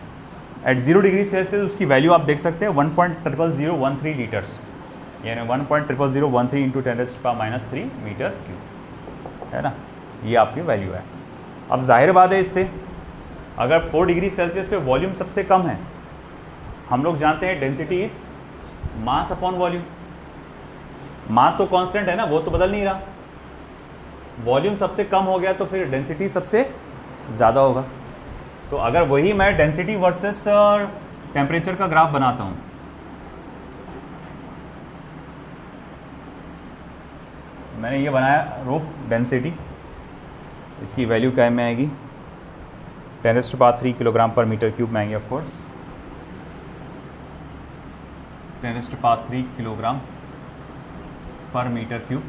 एट 0 डिग्री सेल्सियस उसकी वैल्यू आप देख सकते हैं 1.00013 लीटर्स, यानी 1.00013 × 10⁻³ मीटर क्यूब, है ना, ये आपकी वैल्यू है। अब जाहिर बात है इससे अगर 4 डिग्री सेल्सियस पे वॉल्यूम सबसे कम है, हम लोग जानते हैं density is mass upon volume. Mass तो कांस्टेंट है ना, वो तो बदल नहीं रहा। वॉल्यूम सबसे कम हो गया तो फिर डेंसिटी सबसे ज़्यादा होगा। तो अगर वही मैं डेंसिटी वर्सेस टेम्परेचर का ग्राफ बनाता हूँ, मैंने ये बनाया रो डेंसिटी, इसकी वैल्यू क्या में आएगी, 10⁻³ किलोग्राम पर मीटर क्यूब में आएंगे। Of course 10⁻³ kilogram per metre cube.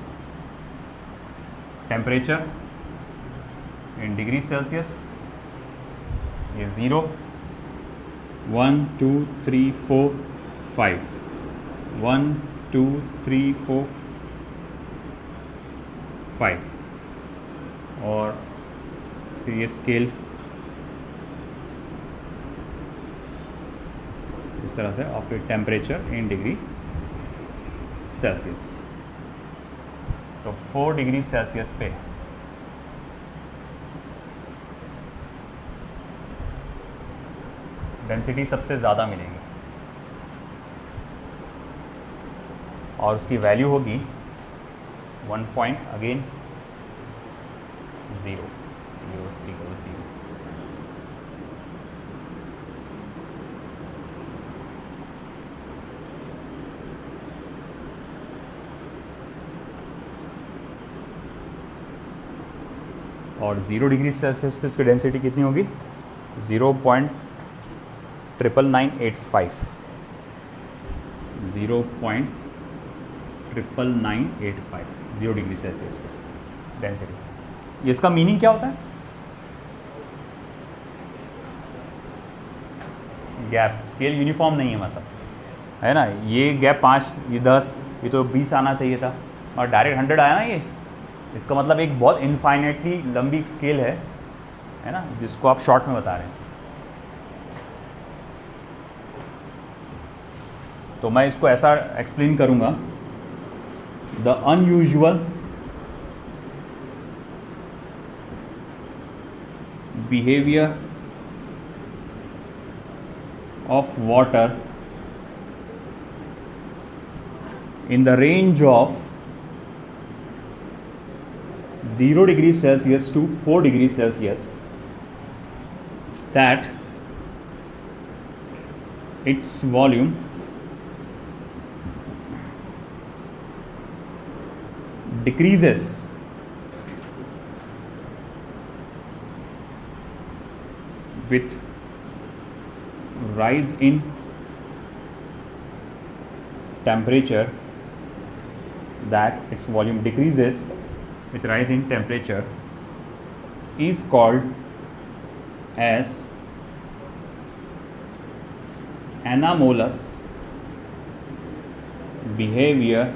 Temperature in degree Celsius, ये 0, 1 2 3 4 5, 1 2 3 4 5, और फिर ये स्केल इस तरह से, और फिर टेम्परेचर इन डिग्री सेल्सियस। तो 4 डिग्री सेल्सियस पे डेंसिटी सबसे ज़्यादा मिलेगी और उसकी वैल्यू होगी 1.00000। और 0 डिग्री सेल्सियस पे इसकी डेंसिटी कितनी होगी, 0.99985, 0.99985, 0 डिग्री सेल्सियस पे डेंसिटी। इसका मीनिंग क्या होता है, गैप, स्केल यूनिफॉर्म नहीं है मतलब, है ना। ये गैप 5, ये 10, ये तो 20 आना चाहिए था और डायरेक्ट 100 आया ना ये। इसका मतलब एक बहुत इनफाइनेटली लंबी स्केल है ना, जिसको आप शॉर्ट में बता रहे हैं। तो मैं इसको ऐसा एक्सप्लेन करूंगा, the unusual behaviour of water in the range of 0 degree Celsius to 4 degree Celsius, that its volume decreases with rise in temperature, that its volume decreases with rise in temperature is called as anomalous behavior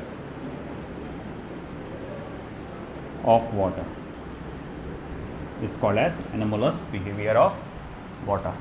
of water. Is called as anomalous behavior of water.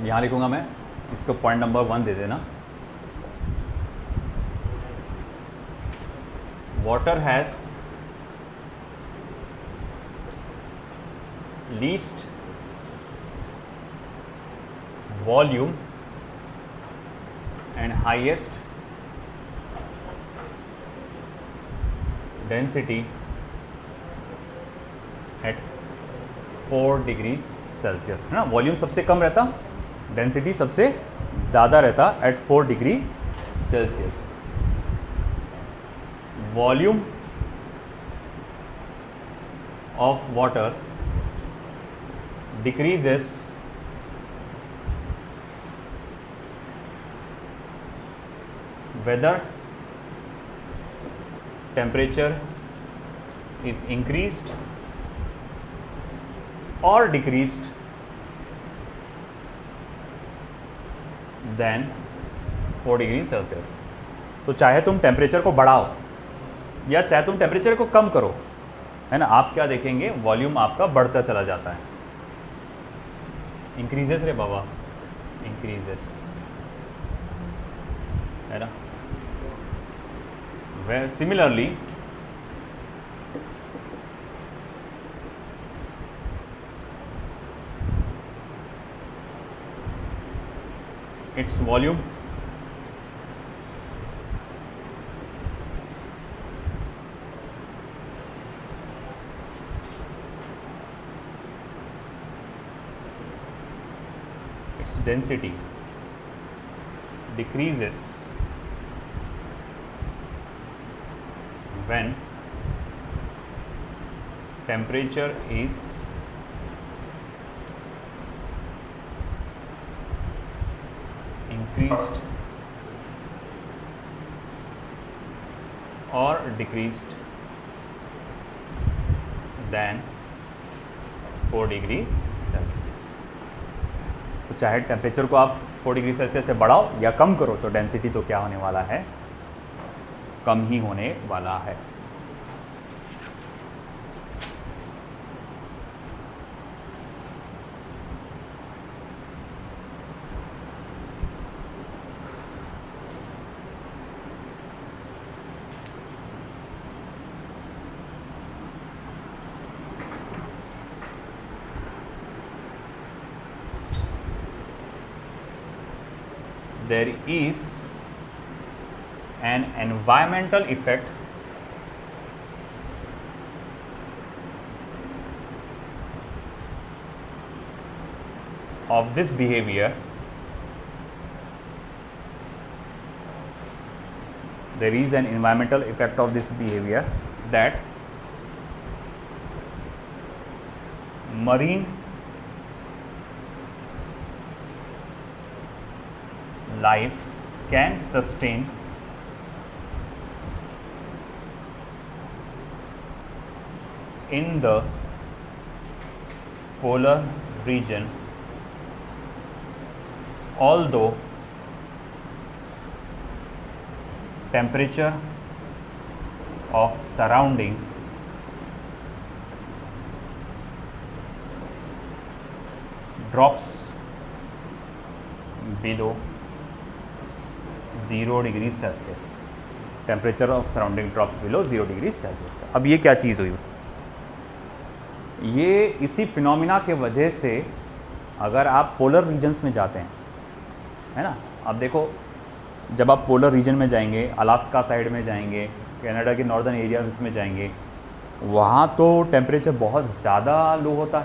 यहाँ लिखूँगा मैं, इसको पॉइंट नंबर 1 दे देना। Water has least volume and highest density at 4 degree Celsius, है ना। वॉल्यूम सबसे कम रहता, डेंसिटी सबसे ज़्यादा रहता at 4 degree Celsius. Volume of water decreases whether temperature is increased or decreased than 4 degree Celsius. तो चाहे तुम टेम्परेचर को बढ़ाओ या चाहे तुम टेम्परेचर को कम करो, है ना, आप क्या देखेंगे, वॉल्यूम आपका बढ़ता चला जाता है। इंक्रीजेस रे बाबा, इंक्रीजेस, है ना। Where similarly its volume its density decreases when temperature is increased or decreased than 4 degree Celsius. तो चाहे टेम्परेचर को आप 4 डिग्री सेल्सियस से बढ़ाओ या कम करो, तो डेंसिटी तो क्या होने वाला है, कम ही होने वाला है। There is an environmental effect of this behavior. There is an environmental effect of this behavior that marine life can sustain in the polar region, although temperature of surrounding drops below 0 degree Celsius. Temperature of surrounding drops below 0 degree Celsius. अब ये क्या चीज़ हुई, ये इसी फिनोमिना के वजह से अगर आप पोलर रीजन्स में जाते हैं, है ना, अब देखो जब आप पोलर रीजन में जाएंगे, अलास्का साइड में जाएंगे, कनाडा के नॉर्दर्न एरिया में जाएंगे, वहाँ तो टेम्परेचर बहुत ज़्यादा लो होता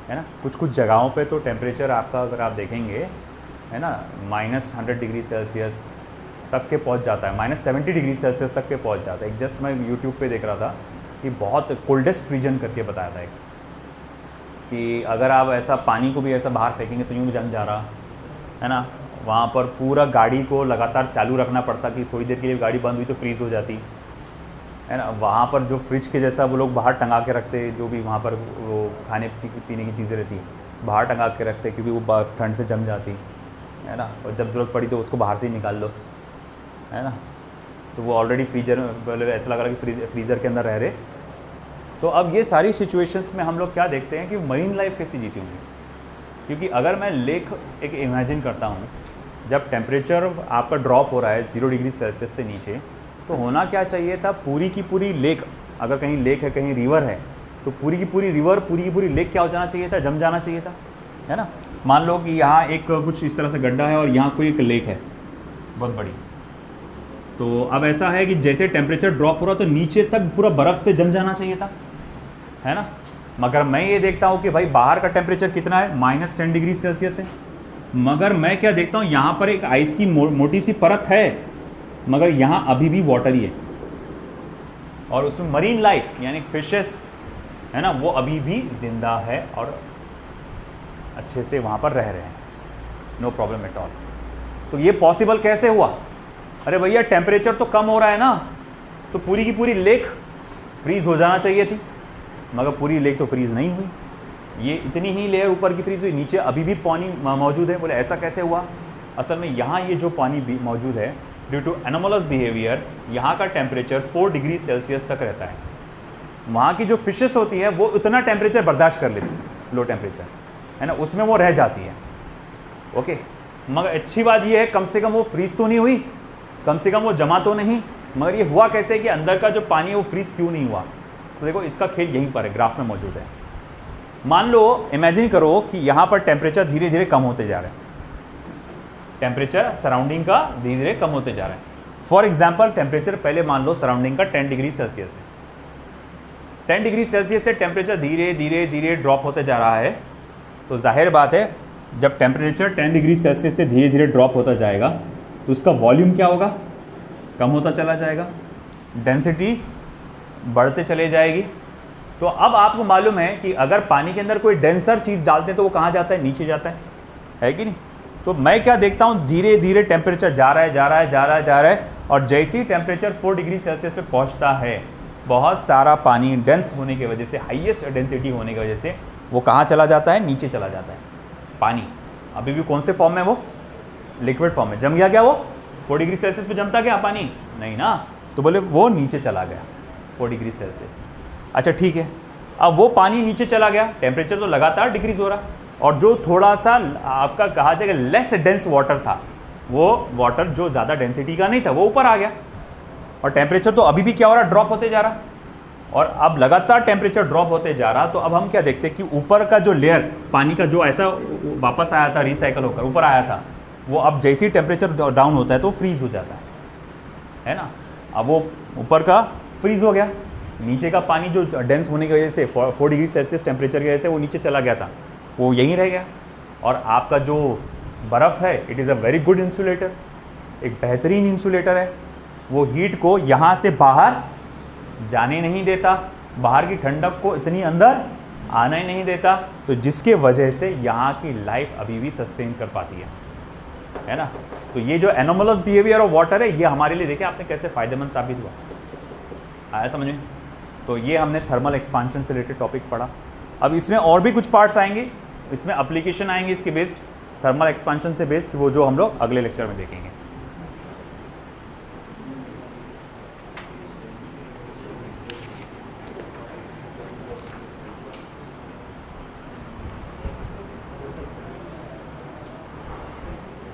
है ना। कुछ कुछ जगहों पे तो टेम्परेचर आपका अगर आप देखेंगे, है ना, -100 डिग्री सेल्सियस तक के पहुंच जाता है, -70 डिग्री सेल्सियस तक के पहुंच जाता है। जस्ट मैं यूट्यूब पे देख रहा था कि बहुत कोल्डेस्ट रीजन करके बताया था कि अगर आप ऐसा पानी को भी ऐसा बाहर फेंकेंगे तो यूँ जम जा रहा है ना। वहाँ पर पूरा गाड़ी को लगातार चालू रखना पड़ता कि थोड़ी देर के लिए गाड़ी बंद हुई तो फ्रीज़ हो जाती है ना। वहाँ पर जो फ्रिज के जैसा वो लोग बाहर टंगा के रखते, जो भी वहाँ पर वो खाने पीने की चीज़ें रहती बाहर टंगा के रखते, क्योंकि वो ठंड से जम जाती है ना। और जब ज़रूरत पड़ी तो उसको बाहर से ही निकाल लो, है ना। तो वो ऑलरेडी फ्रीजर, ऐसा लग रहा है कि फ्रीज़र के अंदर रह रहे। तो अब ये सारी सिचुएशंस में हम लोग क्या देखते हैं कि मरीन लाइफ कैसी जीती होंगी, क्योंकि अगर मैं लेक एक इमेजिन करता हूँ, जब टेम्परेचर आपका ड्रॉप हो रहा है 0 डिग्री सेल्सियस से नीचे, तो होना क्या चाहिए था, पूरी की पूरी लेक, अगर कहीं लेक है कहीं रिवर है, तो पूरी की पूरी रिवर, पूरी की पूरी लेक क्या हो जाना चाहिए था, जम जाना चाहिए था, है ना। मान लो कि यहाँ एक कुछ इस तरह से गड्ढा है और यहाँ कोई एक लेक है बहुत बड़ी, तो अब ऐसा है कि जैसे टेम्परेचर ड्रॉप हो रहा तो नीचे तक पूरा बर्फ़ से जम जाना चाहिए था, है ना। मगर मैं ये देखता हूँ कि भाई बाहर का टेम्परेचर कितना है, -10 डिग्री सेल्सियस है, मगर मैं क्या देखता हूँ, यहाँ पर एक आइस की मोटी सी परत है, मगर यहाँ अभी भी वाटर ही है, और उसमें मरीन लाइफ यानी फिशेस, है ना, वो अभी भी जिंदा है और अच्छे से वहाँ पर रह रहे हैं, नो प्रॉब्लम एट ऑल। तो ये पॉसिबल कैसे हुआ? अरे भैया टेम्परेचर तो कम हो रहा है ना, तो पूरी की पूरी लेक फ्रीज हो जाना चाहिए थी, मगर पूरी लेक तो फ्रीज नहीं हुई, ये इतनी ही लेयर ऊपर की फ्रीज हुई, नीचे अभी भी पानी मौजूद है। बोले ऐसा कैसे हुआ? असल में यहाँ ये जो पानी भी मौजूद है, ड्यू टू एनोमलस बिहेवियर, यहाँ का टेम्परेचर 4 डिग्री सेल्सियस तक रहता है। वहाँ की जो फिशेस होती है वो उतना टेम्परेचर बर्दाश्त कर लेती है, लो टेम्परेचर, है ना, उसमें वो रह जाती है। ओके, मगर अच्छी बात ये है कम से कम वो फ्रीज तो नहीं हुई, कम से कम वो जमा तो नहीं। मगर ये हुआ कैसे कि अंदर का जो पानी है वो फ्रीज क्यों नहीं हुआ? तो देखो इसका खेल यहीं पर है, ग्राफ में मौजूद है। मान लो, इमेजिन करो कि यहाँ पर टेम्परेचर धीरे धीरे कम होते जा रहे हैं, टेम्परेचर सराउंडिंग का धीरे धीरे कम होते जा रहा है। फॉर एग्जाम्पल टेम्परेचर पहले मान लो सराउंडिंग का 10 डिग्री सेल्सियस है, 10 डिग्री सेल्सियस से टेम्परेचर धीरे धीरे धीरे ड्रॉप होते जा रहा है, तो जाहिर बात है जब टेम्परेचर 10 डिग्री सेल्सियस से धीरे धीरे ड्रॉप होता जाएगा तो उसका वॉल्यूम क्या होगा, कम होता चला जाएगा, डेंसिटी बढ़ते चले जाएगी। तो अब आपको मालूम है कि अगर पानी के अंदर कोई डेंसर चीज़ डालते हैं तो वो कहाँ जाता है, नीचे जाता है कि नहीं। तो मैं क्या देखता हूँ, धीरे धीरे टेम्परेचर जा रहा है जा रहा है जा रहा है जा रहा है, और जैसे ही टेम्परेचर 4 डिग्री सेल्सियस पे पहुँचता है, बहुत सारा पानी डेंस होने की वजह से, हाईएस्ट डेंसिटी होने की वजह से वो कहाँ चला जाता है, नीचे चला जाता है। पानी अभी भी कौन से फॉर्म में, वो लिक्विड फॉर्म में। जम गया क्या वो 4 डिग्री सेल्सियस पे जमता क्या पानी? नहीं ना, तो बोले वो नीचे चला गया 4 डिग्री सेल्सियस। अच्छा ठीक है, अब वो पानी नीचे चला गया, टेम्परेचर तो लगातार डिक्रीज हो रहा, और जो थोड़ा सा आपका कहा जाएगा लेस डेंस वाटर था, वो वाटर जो ज़्यादा डेंसिटी का नहीं था वो ऊपर आ गया, और टेम्परेचर तो अभी भी क्या हो रहा, ड्रॉप होते जा रहा। और अब लगातार टेम्परेचर ड्रॉप होते जा रहा, तो अब हम क्या देखते हैं कि ऊपर का जो लेयर पानी का जो ऐसा वापस आया था, रिसाइकल होकर ऊपर आया था, वो अब जैसे ही टेम्परेचर डाउन होता है तो फ्रीज हो जाता है ना। अब वो ऊपर का फ्रीज हो गया, नीचे का पानी जो डेंस होने की वजह से 4 डिग्री सेल्सियस टेम्परेचर की वजह से वो नीचे चला गया था, वो यहीं रह गया। और आपका जो बर्फ़ है, it is a very good insulator, एक बेहतरीन इंसुलेटर है, वो हीट को यहाँ से बाहर जाने नहीं देता, बाहर की ठंडक को इतनी अंदर आना ही नहीं देता, तो जिसके वजह से यहाँ की लाइफ अभी भी सस्टेन कर पाती है ना। तो ये जो एनोमलस बिहेवियर ऑफ वाटर है, ये हमारे लिए देखिए आपने कैसे फ़ायदेमंद साबित हुआ, आया समझ में। तो ये हमने थर्मल एक्सपांशन से रिलेटेड टॉपिक पढ़ा। अब इसमें और भी कुछ पार्ट्स आएंगे, इसमें एप्लीकेशन आएंगे इसके बेस्ड, थर्मल एक्सपांशन से बेस्ड, वो जो हम लोग अगले लेक्चर में देखेंगे।